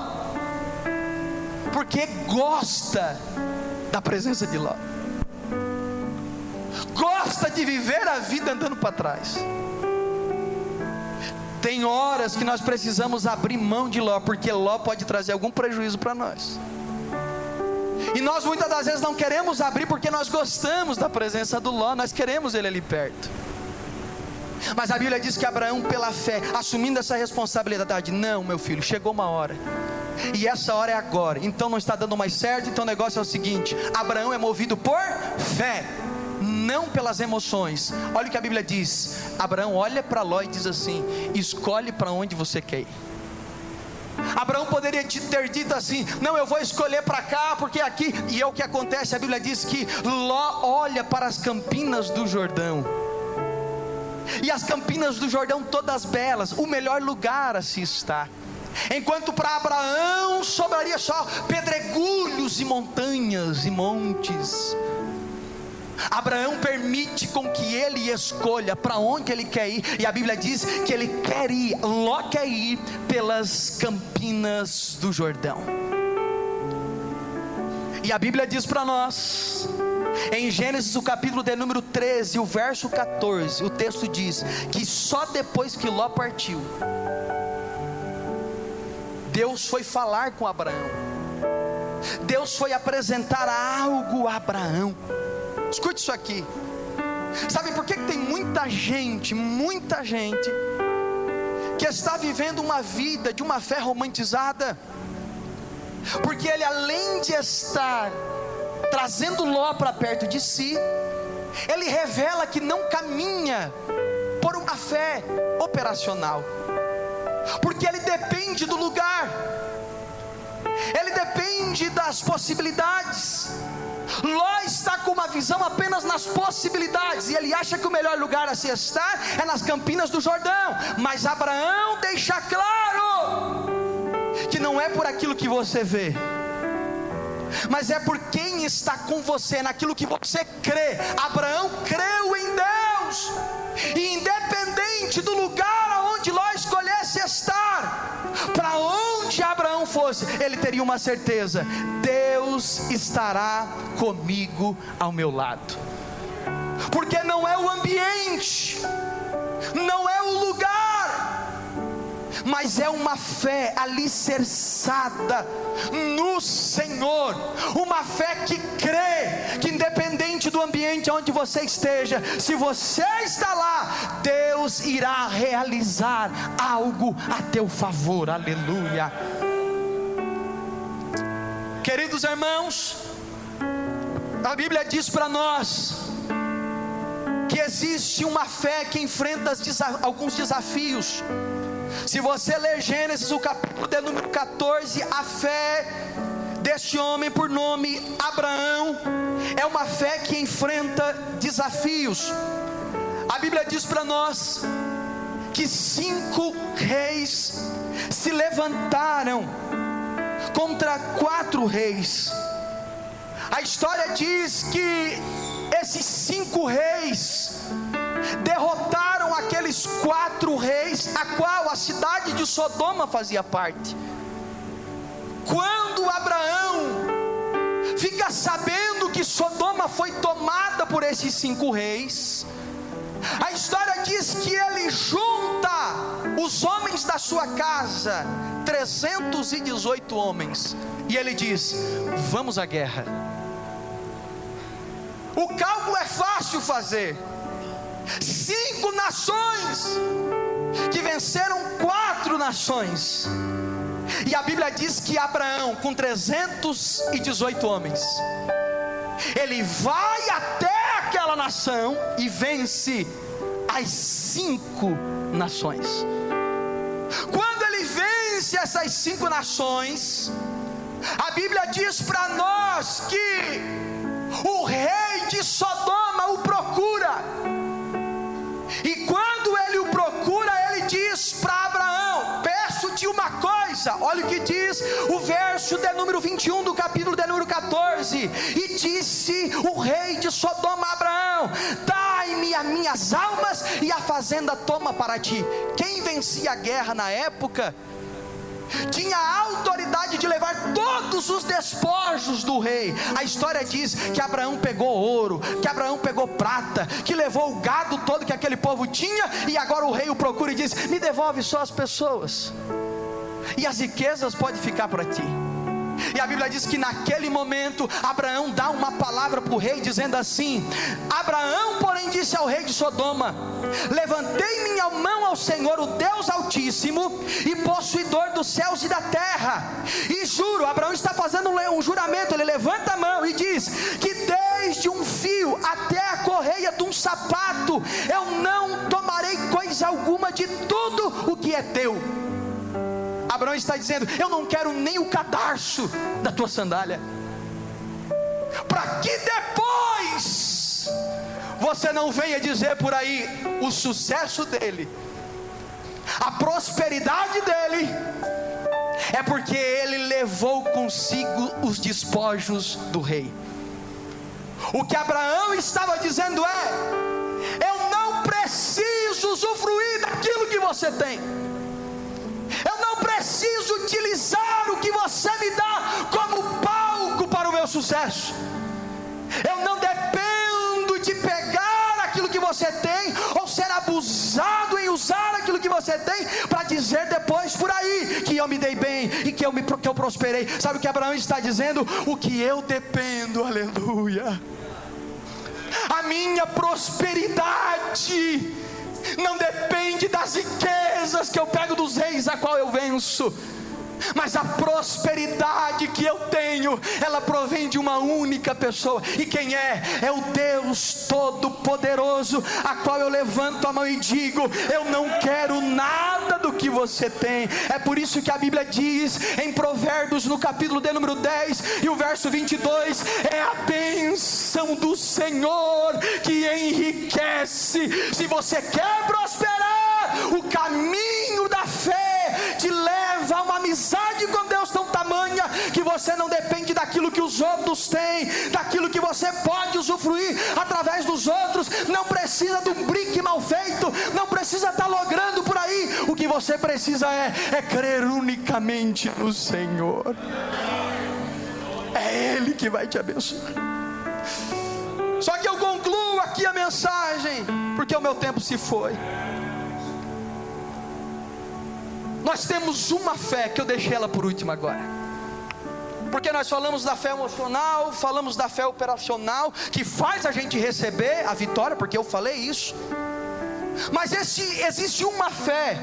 porque gosta da presença de Ló, gosta de viver a vida andando para trás. Tem horas que nós precisamos abrir mão de Ló, porque Ló pode trazer algum prejuízo para nós. E nós muitas das vezes não queremos abrir porque nós gostamos da presença do Ló, nós queremos ele ali perto. Mas a Bíblia diz que Abraão, pela fé, assumindo essa responsabilidade: não, meu filho, chegou uma hora, e essa hora é agora, então não está dando mais certo. Então o negócio é o seguinte: Abraão é movido por fé, não pelas emoções. Olha o que a Bíblia diz. Abraão olha para Ló e diz assim: escolhe para onde você quer ir. Abraão poderia ter dito assim: não, eu vou escolher para cá, porque aqui. E é o que acontece. A Bíblia diz que Ló olha para as campinas do Jordão, e as campinas do Jordão todas belas, o melhor lugar a se estar. Enquanto para Abraão sobraria só pedregulhos e montanhas e montes, Abraão permite com que ele escolha para onde ele quer ir. E a Bíblia diz que ele quer ir, Ló quer ir pelas campinas do Jordão. E a Bíblia diz para nós, em Gênesis o capítulo de número 13, o verso 14, o texto diz que só depois que Ló partiu, Deus foi falar com Abraão, Deus foi apresentar algo a Abraão. Escute isso aqui. Sabe por que tem muita gente que está vivendo uma vida de uma fé romantizada? Porque ele, além de estar trazendo Ló para perto de si, ele revela que não caminha por uma fé operacional. porque ele depende do lugar, ele depende das possibilidades. Ló está com uma visão apenas nas possibilidades, e ele acha que o melhor lugar a se estar é nas campinas do Jordão. Mas Abraão deixa claro que não é por aquilo que você vê, mas é por quem está com você, naquilo que você crê. Abraão creu em Deus, e independente do lugar aonde Ló escolhesse estar, para onde Abraão fosse, ele teria uma certeza: Deus estará comigo ao meu lado. Porque não é o ambiente, não é o lugar, mas é uma fé alicerçada no Senhor, uma fé que crê que independente do ambiente onde você esteja, se você está lá, Deus irá realizar algo a teu favor. Aleluia. Queridos irmãos, a Bíblia diz para nós que existe uma fé que enfrenta alguns desafios. Se você ler Gênesis, o capítulo de número 14, a fé deste homem por nome Abraão é uma fé que enfrenta desafios. A Bíblia diz para nós que 5 reis se levantaram contra 4 reis. A história diz que esses 5 reis derrotaram aqueles 4 reis, a qual a cidade de Sodoma fazia parte. Quando Abraão fica sabendo que Sodoma foi tomada por esses 5 reis, a história diz que ele junta os homens da sua casa, 318 homens, e ele diz: vamos à guerra. O cálculo é fácil fazer. 5 nações que venceram 4 nações. E a Bíblia diz que Abraão, com 318 homens, ele vai até aquela nação e vence as 5 nações. Quando ele vence essas 5 nações, a Bíblia diz para nós que o rei de Sodoma o procura. E quando ele o procura, ele diz para Abraão: peço-te uma coisa. Olha o que diz o verso de número 21 do capítulo de número 14. E disse o rei de Sodoma a Abraão: dai-me as minhas almas e a fazenda toma para ti. Quem vencia a guerra na época tinha a autoridade de levar todos os despojos do rei. A história diz que Abraão pegou ouro, que Abraão pegou prata, que levou o gado todo que aquele povo tinha, e agora o rei o procura e diz: me devolve só as pessoas, e as riquezas pode ficar para ti. E a Bíblia diz que naquele momento Abraão dá uma palavra para o rei, dizendo assim: Abraão, porém, disse ao rei de Sodoma: levantei minha mão ao Senhor, o Deus Altíssimo e possuidor dos céus e da terra, e juro. Abraão está fazendo um juramento. Ele levanta a mão e diz que desde um fio até a correia de um sapato eu não tomarei coisa alguma de tudo o que é teu. Abraão está dizendo: eu não quero nem o cadarço da tua sandália, para que depois você não venha dizer por aí o sucesso dele, a prosperidade dele, é porque ele levou consigo os despojos do rei. O que Abraão estava dizendo é: eu não preciso usufruir daquilo que você tem, eu não preciso utilizar o que você me dá como palco para o meu sucesso. Eu não dependo de pegar aquilo que você tem, ou ser abusado em usar aquilo que você tem, para dizer depois por aí que eu me dei bem e que eu prosperei. Sabe o que Abraão está dizendo? O que eu dependo, aleluia, a minha prosperidade não depende das riquezas que eu pego dos reis a qual eu venço. Mas a prosperidade que eu tenho, ela provém de uma única pessoa. E quem é? É o Deus Todo-Poderoso, a qual eu levanto a mão e digo: eu não quero nada do que você tem. É por isso que a Bíblia diz em Provérbios, no capítulo de número 10 e o verso 22, é a bênção do Senhor que enriquece. Se você quer prosperar, o caminho da fé te leva a uma amizade com Deus tão tamanha, que você não depende daquilo que os outros têm, daquilo que você pode usufruir através dos outros. Não precisa de um brick mal feito, não precisa estar logrando por aí. O que você precisa é crer unicamente no Senhor. É Ele que vai te abençoar. Só que eu concluo aqui a mensagem, porque o meu tempo se foi. Nós temos uma fé, que eu deixei ela por último agora, porque nós falamos da fé emocional, falamos da fé operacional, que faz a gente receber a vitória, porque eu falei isso. Mas existe uma fé,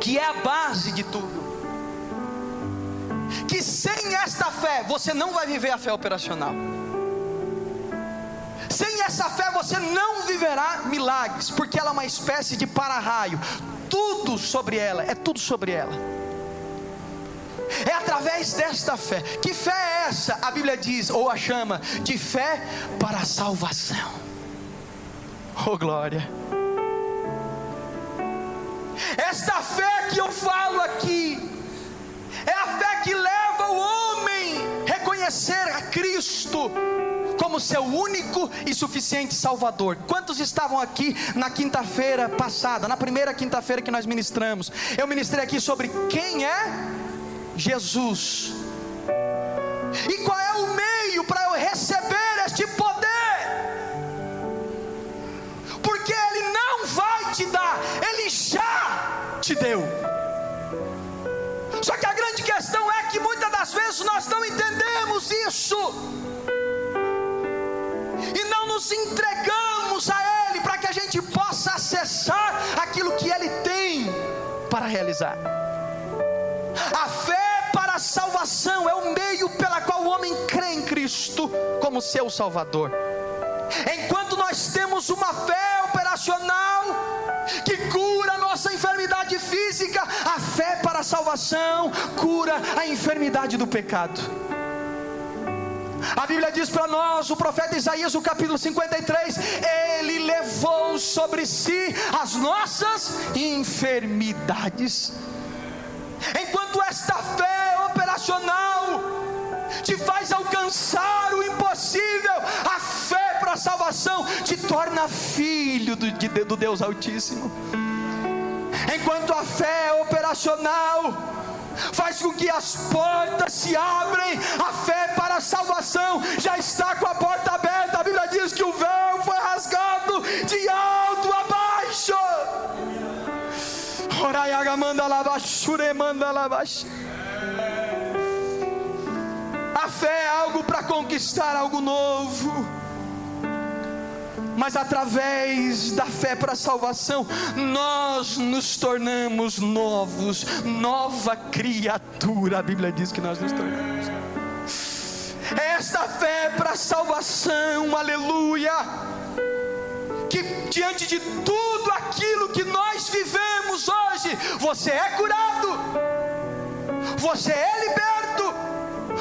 que é a base de tudo, que sem esta fé, você não vai viver a fé operacional. Sem essa fé você não viverá milagres, porque ela é uma espécie de para-raio. Tudo sobre ela, é tudo sobre ela. É através desta fé. Que fé é essa? A Bíblia diz, ou a chama de fé para a salvação. Oh glória! Esta fé que eu falo aqui é a fé que leva o homem a reconhecer a Cristo como seu único e suficiente Salvador. Quantos estavam aqui na quinta-feira passada, na primeira quinta-feira que nós ministramos? Eu ministrei aqui sobre quem é Jesus e qual é o meio para eu receber este poder, porque Ele não vai te dar, Ele já te deu. Só que a grande questão é que muitas das vezes nós não entendemos isso e não nos entregamos a Ele para que a gente possa acessar aquilo que Ele tem para realizar. A fé para a salvação é o meio pela qual o homem crê em Cristo como seu Salvador. Enquanto nós temos uma fé operacional que cura a nossa enfermidade física, a fé para a salvação cura a enfermidade do pecado. A Bíblia diz para nós, o profeta Isaías, no capítulo 53, Ele levou sobre si as nossas enfermidades. Enquanto esta fé operacional te faz alcançar o impossível, a fé para a salvação te torna filho do Deus Altíssimo. Enquanto a fé operacional faz com que as portas se abrem, a fé para a salvação já está com a porta aberta. A Bíblia diz que o véu foi rasgado de alto a baixo. A fé é algo para conquistar algo novo, mas através da fé para a salvação, nós nos tornamos novos, nova criatura. A Bíblia diz que nós nos tornamos. Esta fé para a salvação, aleluia, que diante de tudo aquilo que nós vivemos hoje, você é curado, você é liberto,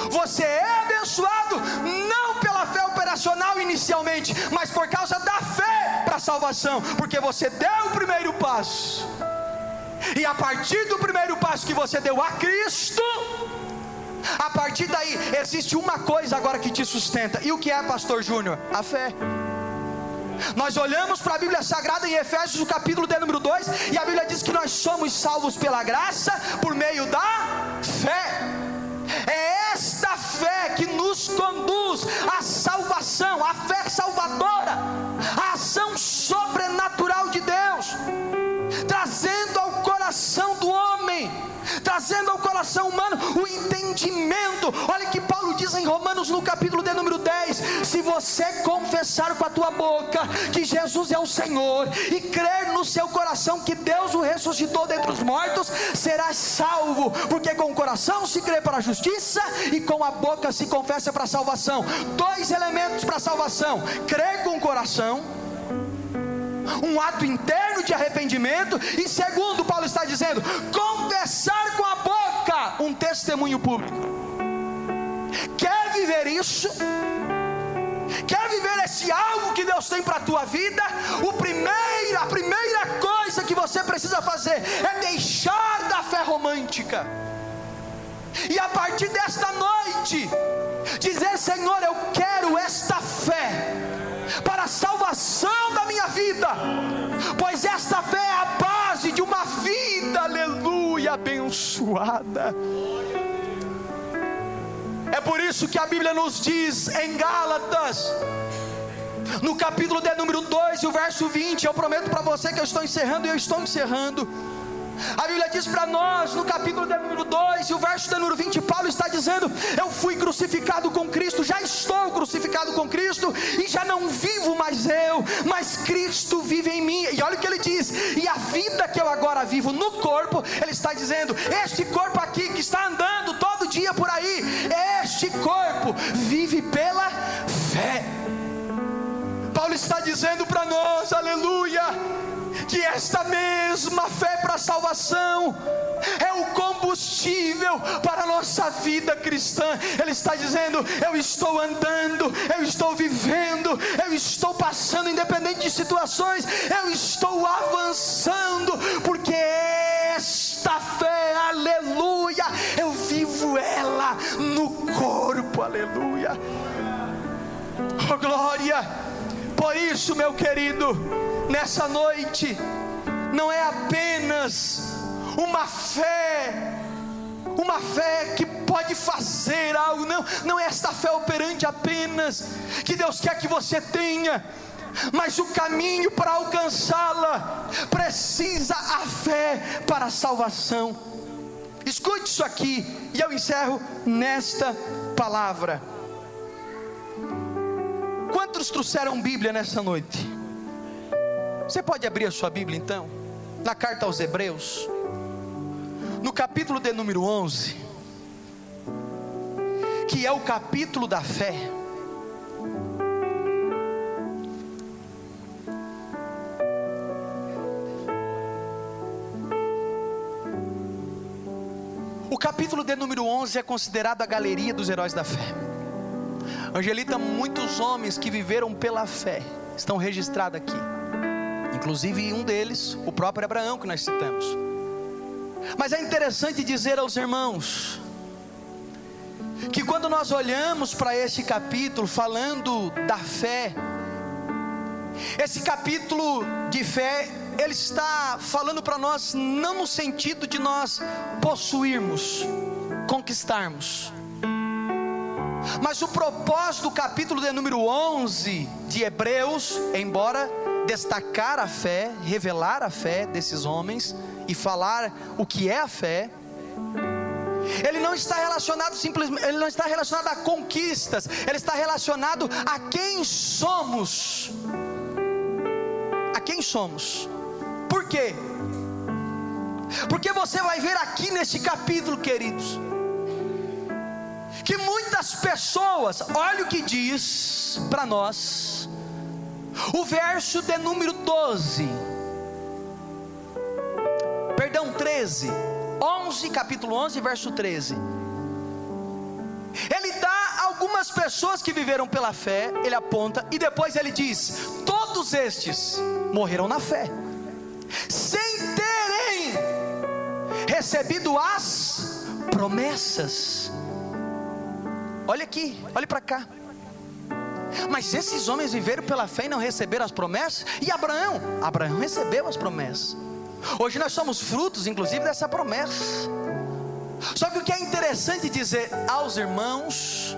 você é abençoado, não pela fé operacional inicialmente, mas por causa da fé para a salvação, porque você deu o primeiro passo, e a partir do primeiro passo que você deu a Cristo, a partir daí existe uma coisa agora que te sustenta. E o que é, pastor Júnior? A fé. Nós olhamos para a Bíblia Sagrada em Efésios, o capítulo de número 2, e a Bíblia diz que nós somos salvos pela graça, por meio da fé. É esta fé que nos conduz à salvação, a fé salvadora, a ação sobrenatural de Deus, trazendo ao coração do homem, trazendo trazendo ao coração humano o entendimento. Olha que Paulo diz em Romanos no capítulo de número 10: se você confessar com a tua boca que Jesus é o Senhor e crer no seu coração que Deus o ressuscitou dentre os mortos, serás salvo, porque com o coração se crê para a justiça e com a boca se confessa para a salvação. Dois elementos para a salvação: crer com o coração, um ato interno de arrependimento, e segundo, Paulo está dizendo, confessar com a boca, um testemunho público. Quer viver isso? Quer viver esse algo que Deus tem para a tua vida? A primeira coisa que você precisa fazer é deixar da fé romântica, e a partir desta noite dizer: Senhor, eu quero esta fé para a salvação da minha vida, pois esta fé é a base de uma vida, aleluia, abençoada. É por isso que a Bíblia nos diz em Gálatas, no capítulo de número 2 e o verso 20, eu prometo para você que eu estou encerrando, e eu estou encerrando. A Bíblia diz para nós, no capítulo de número 2 e o verso de número 20, Paulo está dizendo: eu fui crucificado com Cristo, já estou crucificado com Cristo, e já não vivo mais eu, mas Cristo vive em mim. E olha o que ele diz: e a vida que eu agora vivo no corpo, ele está dizendo, este corpo aqui que está andando todo dia por aí, este corpo vive pela fé. Paulo está dizendo para nós, aleluia, que esta mesma fé para a salvação é o combustível para a nossa vida cristã. Ele está dizendo: eu estou andando, eu estou vivendo, eu estou passando, independente de situações, eu estou avançando, porque esta fé, aleluia, eu vivo ela no corpo, aleluia, oh glória. Por isso, meu querido, nessa noite, não é apenas uma fé que pode fazer algo, não é esta fé operante apenas que Deus quer que você tenha, mas o caminho para alcançá-la precisa a fé para a salvação. Escute isso aqui, e eu encerro nesta palavra. Quantos trouxeram Bíblia nessa noite? Você pode abrir a sua Bíblia então, na carta aos Hebreus, no capítulo de número 11, que é o capítulo da fé. O capítulo de número 11 é considerado a galeria dos heróis da fé. Angelita, muitos homens que viveram pela fé estão registrados aqui, inclusive um deles, o próprio Abraão, que nós citamos. Mas é interessante dizer aos irmãos que quando nós olhamos para esse capítulo falando da fé, esse capítulo de fé, ele está falando para nós não no sentido de nós possuirmos, conquistarmos, mas o propósito do capítulo de número 11 de Hebreus, embora destacar a fé, revelar a fé desses homens e falar o que é a fé, ele não está relacionado simplesmente, ele não está relacionado a conquistas, ele está relacionado a quem somos. A quem somos. Por quê? Porque você vai ver aqui nesse capítulo, queridos, que muitas pessoas, olha o que diz para nós, o verso de número 11, capítulo 11, verso 13. Ele dá algumas pessoas que viveram pela fé, ele aponta, e depois ele diz: todos estes morreram na fé, sem terem recebido as promessas. Olha aqui, olhe para cá. Mas esses homens viveram pela fé e não receberam as promessas. E Abraão recebeu as promessas. Hoje nós somos frutos, inclusive, dessa promessa. Só que o que é interessante dizer aos irmãos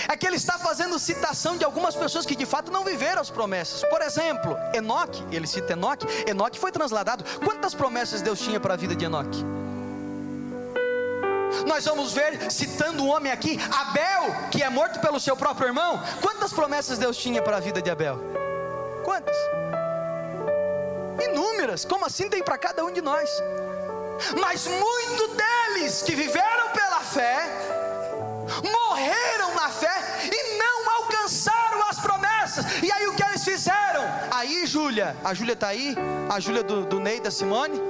é que ele está fazendo citação de algumas pessoas que de fato não viveram as promessas. Por exemplo, Enoque, ele cita Enoque. Enoque foi transladado. Quantas promessas Deus tinha para a vida de Enoque? Nós vamos ver, citando um homem aqui, Abel, que é morto pelo seu próprio irmão. Quantas promessas Deus tinha para a vida de Abel? Quantas? Inúmeras. Como assim tem para cada um de nós? Mas muitos deles que viveram pela fé, morreram na fé e não alcançaram as promessas. E aí o que eles fizeram? Aí Júlia, a Júlia está aí? A Júlia do Ney, da Simone?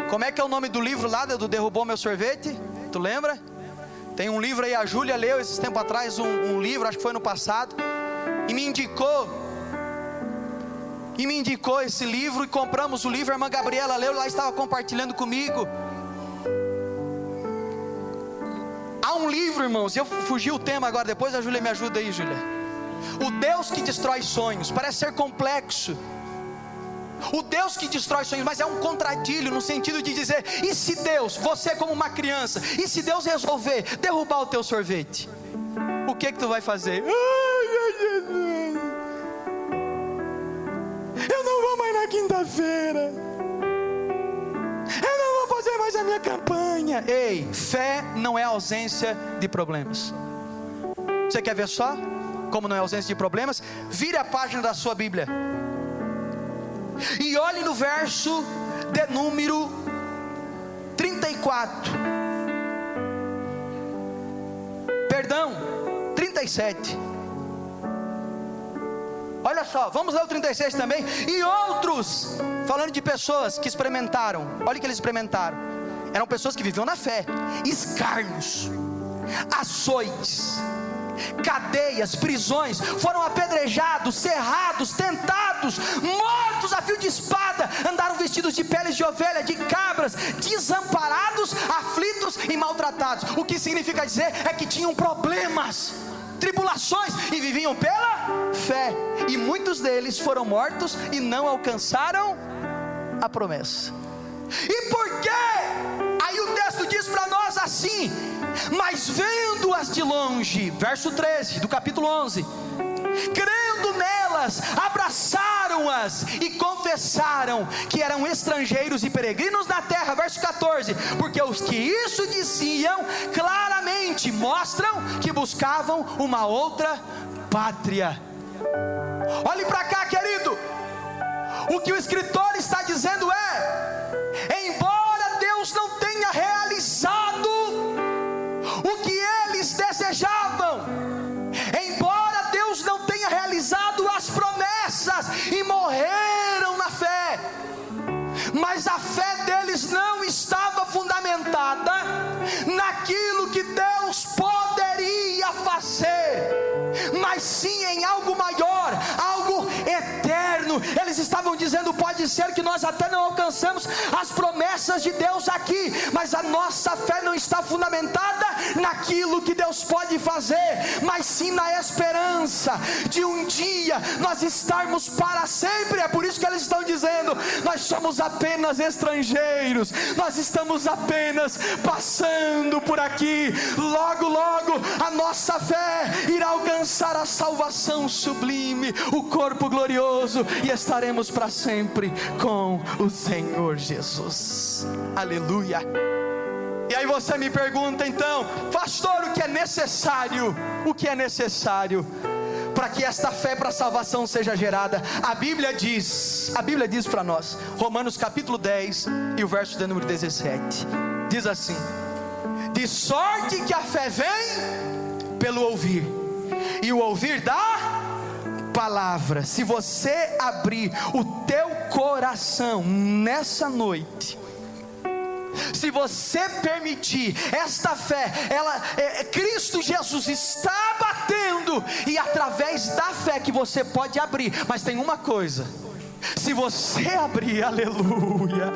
Como é que é o nome do livro lá, do Derrubou Meu Sorvete? Tu lembra? Tem um livro aí, a Júlia leu esses tempos atrás um livro, acho que foi no passado, e me indicou esse livro, e compramos o livro. A irmã Gabriela leu, lá estava compartilhando comigo. Há um livro, irmãos, eu fugi o tema agora, depois a Júlia me ajuda aí, Júlia. O Deus que destrói sonhos. Parece ser complexo. O Deus que destrói sonhos, mas é um contradilho no sentido de dizer: e se Deus, você como uma criança, e se Deus resolver derrubar o teu sorvete, o que tu vai fazer? Eu não vou mais na quinta-feira, eu não vou fazer mais a minha campanha. Ei, fé não é ausência de problemas. Você quer ver só como não é ausência de problemas? Vire a página da sua Bíblia e olhe no verso de número 34, perdão, 37. Olha só, vamos ler o 36 também. E outros, falando de pessoas que experimentaram, olha o que eles experimentaram. Eram pessoas que viviam na fé. Escárnios, açoites, cadeias, prisões, foram apedrejados, cerrados, tentados, mortos a fio de espada, andaram vestidos de peles de ovelha, de cabras, desamparados, aflitos e maltratados. O que significa dizer é que tinham problemas, tribulações, e viviam pela fé, e muitos deles foram mortos e não alcançaram a promessa. E por quê? Aí o texto diz para nós assim: mas vendo-as de longe, verso 13 do capítulo 11, crendo nelas, abraçaram-as e confessaram que eram estrangeiros e peregrinos na terra. Verso 14, porque os que isso diziam claramente mostram que buscavam uma outra pátria. Olhe para cá, querido. O que o escritor está dizendo é: embora Deus não tenha realizado o que eles desejavam, embora Deus não tenha realizado as promessas, e morreram na fé, mas a fé deles não estava fundamentada naquilo que Deus poderia fazer, mas sim em algo maior, algo eterno. Eles estavam dizendo: pode ser que nós até não alcançamos as promessas de Deus aqui, mas a nossa fé não está fundamentada naquilo que Deus pode fazer, mas sim na esperança de um dia nós estarmos para sempre. É por isso que eles estão dizendo: nós somos apenas estrangeiros, nós estamos apenas passando por aqui, logo logo a nossa fé irá alcançar a salvação sublime, o corpo glorioso, e estaremos para sempre com o Senhor Jesus. Aleluia. E aí você me pergunta então: pastor, o que é necessário? O que é necessário para que esta fé para a salvação seja gerada? A Bíblia diz para nós, Romanos capítulo 10 e o verso de número 17, diz assim: de sorte que a fé vem pelo ouvir, e o ouvir da palavra. Se você abrir o teu coração nessa noite, se você permitir, esta fé, Cristo Jesus está batendo, e através da fé que você pode abrir. Mas tem uma coisa: se você abrir, aleluia,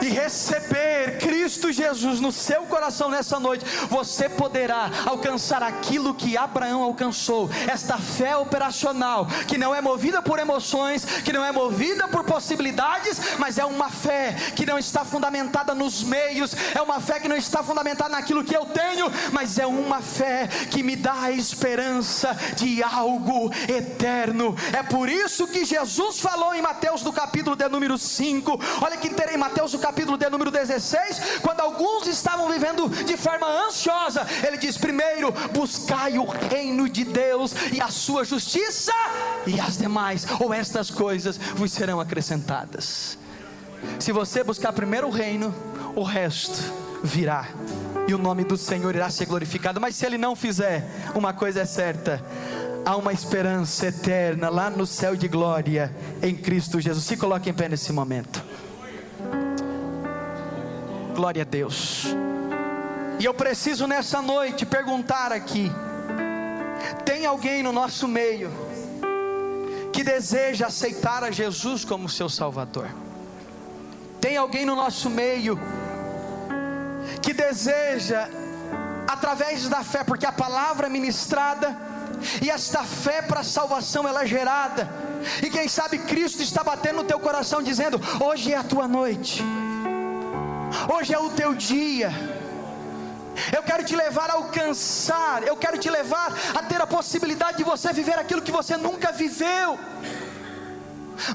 e receber Cristo Jesus no seu coração nessa noite, você poderá alcançar aquilo que Abraão alcançou. Esta fé operacional, que não é movida por emoções, que não é movida por possibilidades, mas é uma fé que não está fundamentada nos meios, é uma fé que não está fundamentada naquilo que eu tenho, mas é uma fé que me dá a esperança de algo eterno. É por isso que Jesus falou em Mateus do capítulo de número 5, olha que em Mateus do capítulo de número 16, quando alguns estavam vivendo de forma ansiosa, Ele diz: primeiro buscai o reino de Deus e a sua justiça, e as demais, ou estas coisas, vos serão acrescentadas. Se você buscar primeiro o reino, o resto virá, e o nome do Senhor irá ser glorificado. Mas se Ele não fizer, uma coisa é certa: há uma esperança eterna lá no céu de glória em Cristo Jesus. Se coloque em pé nesse momento. Glória a Deus. E eu preciso nessa noite perguntar aqui: tem alguém no nosso meio que deseja aceitar a Jesus como seu Salvador? Tem alguém no nosso meio que deseja, através da fé, porque a palavra é ministrada, e esta fé para a salvação ela é gerada, e quem sabe Cristo está batendo no teu coração dizendo: hoje é a tua noite, hoje é o teu dia. Eu quero te levar a alcançar, eu quero te levar a ter a possibilidade de você viver aquilo que você nunca viveu.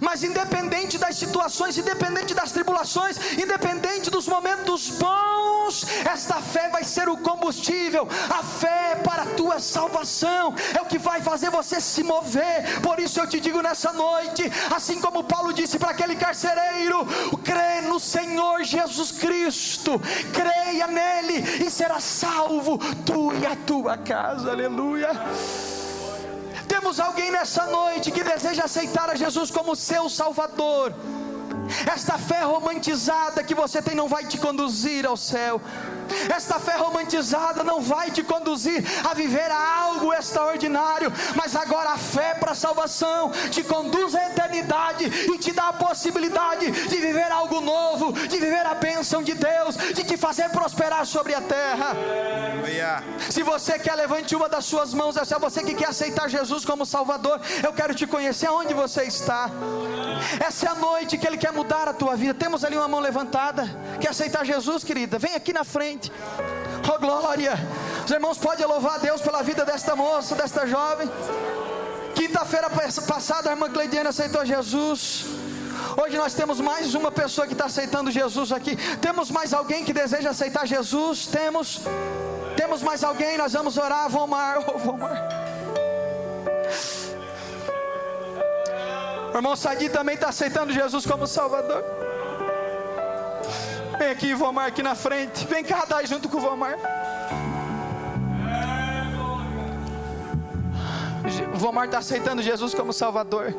Mas independente das situações, independente das tribulações, independente dos momentos bons, esta fé vai ser o combustível. A fé para a tua salvação é o que vai fazer você se mover. Por isso eu te digo nessa noite, assim como Paulo disse para aquele carcereiro: crê no Senhor Jesus Cristo, creia nele e será salvo tu e a tua casa. Aleluia. Temos alguém nessa noite que deseja aceitar a Jesus como seu Salvador. Esta fé romantizada que você tem não vai te conduzir ao céu. Esta fé romantizada não vai te conduzir a viver algo extraordinário. Mas agora a fé para a salvação te conduz à eternidade e te dá a possibilidade de viver algo novo, de viver a bênção de Deus, de te fazer prosperar sobre a terra. Se você quer, levante uma das suas mãos. Se é você que quer aceitar Jesus como Salvador, eu quero te conhecer aonde você está. Essa é a noite que Ele quer mudar a tua vida. Temos ali uma mão levantada. Quer aceitar Jesus, querida? Vem aqui na frente. Oh glória. Os irmãos podem louvar a Deus pela vida desta moça, desta jovem. Quinta-feira passada a irmã Cleidiane aceitou Jesus. Hoje nós temos mais uma pessoa que está aceitando Jesus aqui. Temos mais alguém que deseja aceitar Jesus? Temos mais alguém? Nós vamos orar. Vomar. Oh, Vomar. O irmão Sadi também está aceitando Jesus como Salvador. Vem aqui, Vomar, aqui na frente. Vem cá, Dai, junto com o Vomar. O Vomar está aceitando Jesus como Salvador.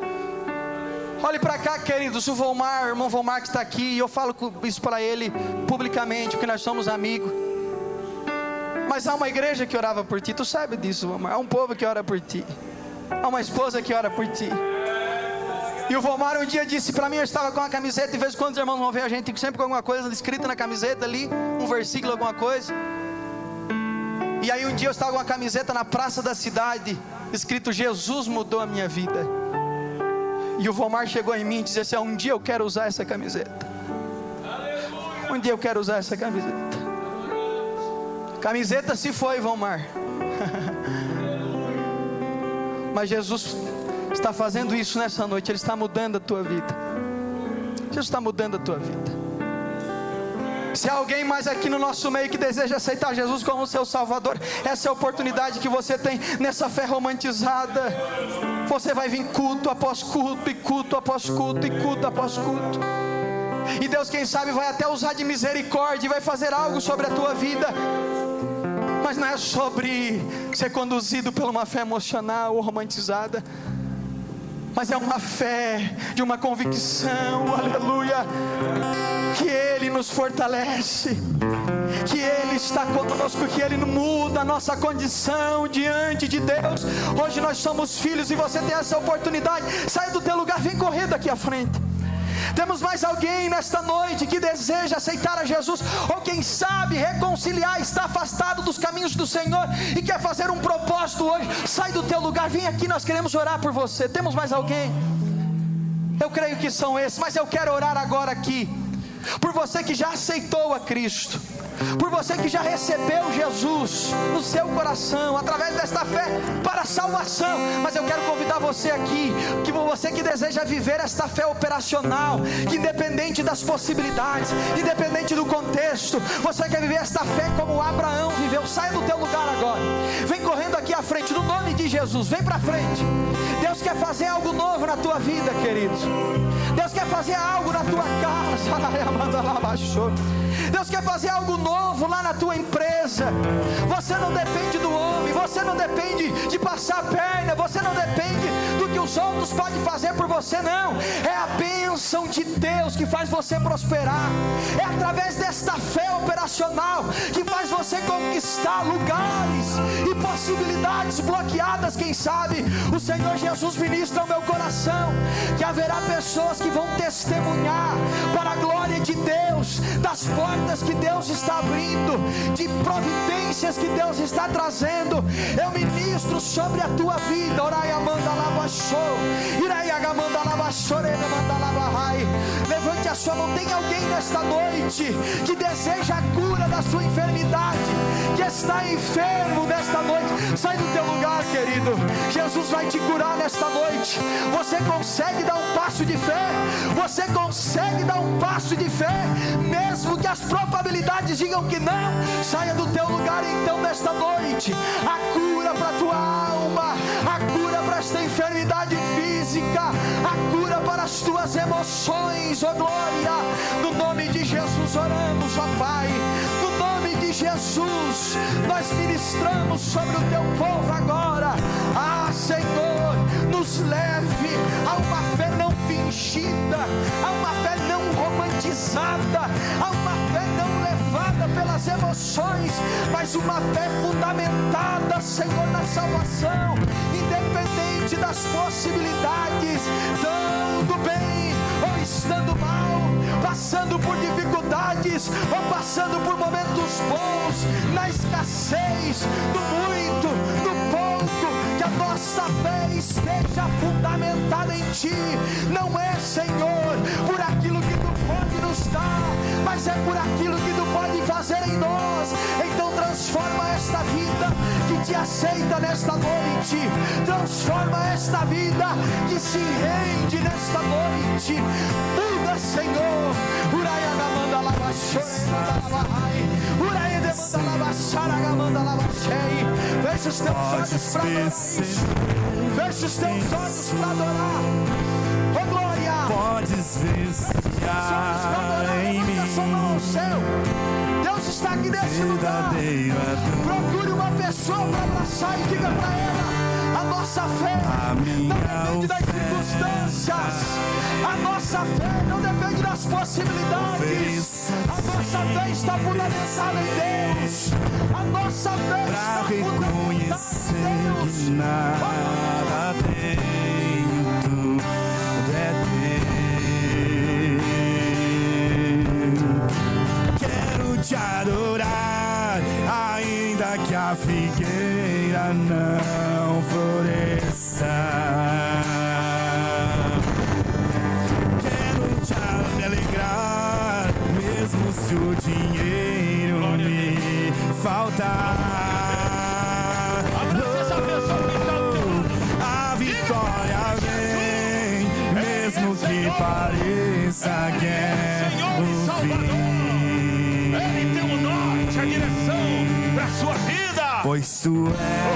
Olhe para cá, queridos. O Vomar, o irmão Vomar que está aqui, e eu falo isso para ele publicamente, porque nós somos amigos. Mas há uma igreja que orava por ti. Tu sabe disso, Vomar. Há um povo que ora por ti. Há uma esposa que ora por ti. E o Vomar um dia disse para mim, eu estava com uma camiseta, e de vez em quando os irmãos vão ver a gente sempre com alguma coisa escrita na camiseta ali, um versículo, alguma coisa. E aí um dia eu estava com uma camiseta na praça da cidade, escrito: Jesus mudou a minha vida. E o Vomar chegou em mim e disse assim: um dia eu quero usar essa camiseta. Um dia eu quero usar essa camiseta. Camiseta se foi, Vomar. Mas Jesus está fazendo isso nessa noite. Ele está mudando a tua vida. Jesus está mudando a tua vida. Se há alguém mais aqui no nosso meio que deseja aceitar Jesus como seu Salvador, essa é a oportunidade que você tem nessa fé romantizada. Você vai vir culto após culto, e culto após culto, e culto após culto. E Deus, quem sabe, vai até usar de misericórdia e vai fazer algo sobre a tua vida. Mas não é sobre ser conduzido por uma fé emocional ou romantizada, mas é uma fé de uma convicção, aleluia, que Ele nos fortalece, que Ele está conosco, que Ele muda a nossa condição diante de Deus. Hoje nós somos filhos e você tem essa oportunidade. Sai do teu lugar, vem correndo aqui à frente. Temos mais alguém nesta noite que deseja aceitar a Jesus, ou quem sabe reconciliar, está afastado dos caminhos do Senhor e quer fazer um propósito hoje? Sai do teu lugar, vem aqui, nós queremos orar por você. Temos mais alguém? Eu creio que são esses, mas eu quero orar agora aqui por você que já aceitou a Cristo. por você que já recebeu Jesus no seu coração, através desta fé para a salvação. Mas eu quero convidar você aqui, que você que deseja viver esta fé operacional, que independente das possibilidades, independente do contexto, você quer viver esta fé como Abraão viveu. Saia do teu lugar agora, vem correndo aqui à frente, no nome de Jesus, vem para frente. Deus quer fazer algo novo na tua vida, queridos. Deus quer fazer algo na tua casa. Deus quer fazer algo novo lá na tua empresa. Você não depende do homem, você não depende de passar a perna, você não depende do que os outros podem fazer por você, não. É a bênção de Deus que faz você prosperar. É através desta fé operacional que faz você conquistar lugares e possibilidades bloqueadas. Quem sabe o Senhor Jesus ministra ao meu coração que haverá pessoas que vão testemunhar para a glória de Deus, das portas que Deus está abrindo, de providências que Deus está trazendo. Eu ministro sobre a tua vida. Levante a sua mão. Tem alguém nesta noite que deseja a cura da sua enfermidade, que está enfermo nesta noite? Sai do teu lugar, querido. Jesus vai te curar nesta noite. Você consegue dar um passo de fé? Você consegue dar um passo de fé, mesmo que as probabilidades digam que não? Saia do teu lugar então nesta noite. A cura para a tua alma, a cura para esta enfermidade física, a cura para as tuas emoções, ó glória. No nome de Jesus oramos, ó Pai. No nome de Jesus nós ministramos sobre o teu povo agora. Ah, Senhor, nos leve a uma fé não fingida, a uma fé não romantizada, a uma fé não levada pelas emoções, mas uma fé fundamentada, Senhor, na salvação, independente das possibilidades, estando bem ou estando mal, passando por dificuldades ou passando por momentos bons, na escassez, no muito, no pouco. Que a nossa fé esteja fundamentada em Ti. Não é, Senhor, por aquilo que Tu pode nos dar, mas é por aquilo que Tu pode fazer em nós. Então transforma esta vida que Te aceita nesta noite. Transforma esta vida que se rende nesta noite. Muda, Senhor. Feche os teus olhos para adorar. Feche os teus olhos para adorar. Oh glória. Podes ver em mim. Deus está aqui nesse lugar. Procure uma pessoa para abraçar e diga para ela: a nossa fé não depende das circunstâncias, a nossa fé não depende das possibilidades, a nossa fé está fundamentada em Deus, a nossa fé está fundamentada em Deus. Nada tenho, tudo é teu. Quero te adorar, ainda que a figueira não floresça. Quero te alegrar, mesmo se o dinheiro me faltar. A vitória vem, mesmo que pareça que é o fim. Ele tem o norte, a direção para a sua vida. Pois Tu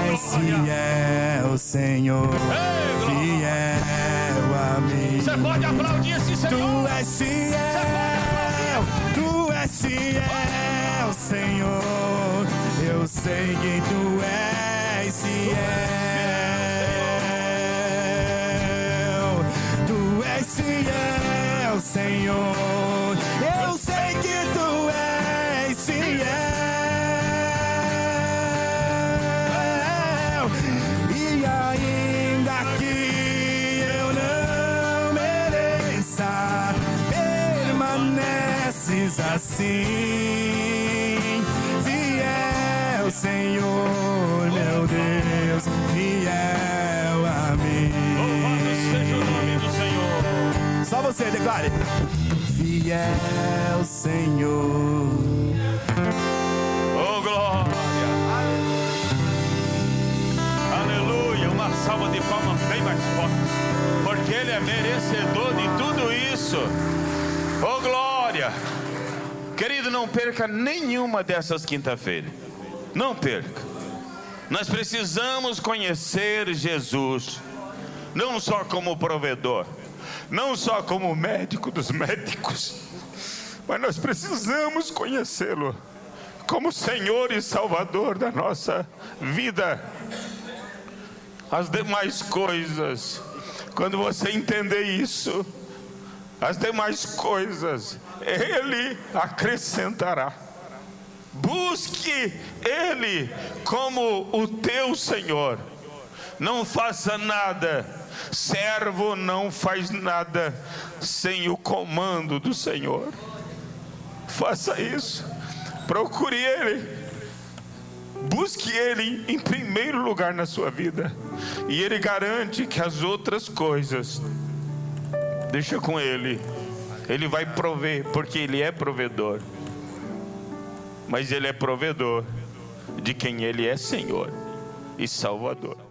és fiel, Senhor, fiel a mim. Você pode aplaudir esse Senhor. Tu és fiel, Tu és fiel, Senhor. Eu sei que Tu és fiel. Tu és fiel, Senhor. Eu sei que Tu és fiel. E ainda que eu não mereça, permaneces assim. Fiel, Senhor, meu Deus, fiel a mim. Louvado seja o nome do Senhor. Só você, declare. Fiel, Senhor. Ele é merecedor de tudo isso. Oh, glória! Querido, não perca nenhuma dessas quinta-feiras. Não perca. Nós precisamos conhecer Jesus, não só como provedor, não só como médico dos médicos, mas nós precisamos conhecê-lo como Senhor e Salvador da nossa vida. As demais coisas, quando você entender isso, as demais coisas Ele acrescentará. Busque Ele como o teu Senhor. Não faça nada, servo não faz nada sem o comando do Senhor. Faça isso, procure Ele, busque Ele em primeiro lugar na sua vida, e Ele garante que as outras coisas, deixa com Ele. Ele vai prover, porque Ele é provedor. Mas Ele é provedor de quem Ele é Senhor e Salvador.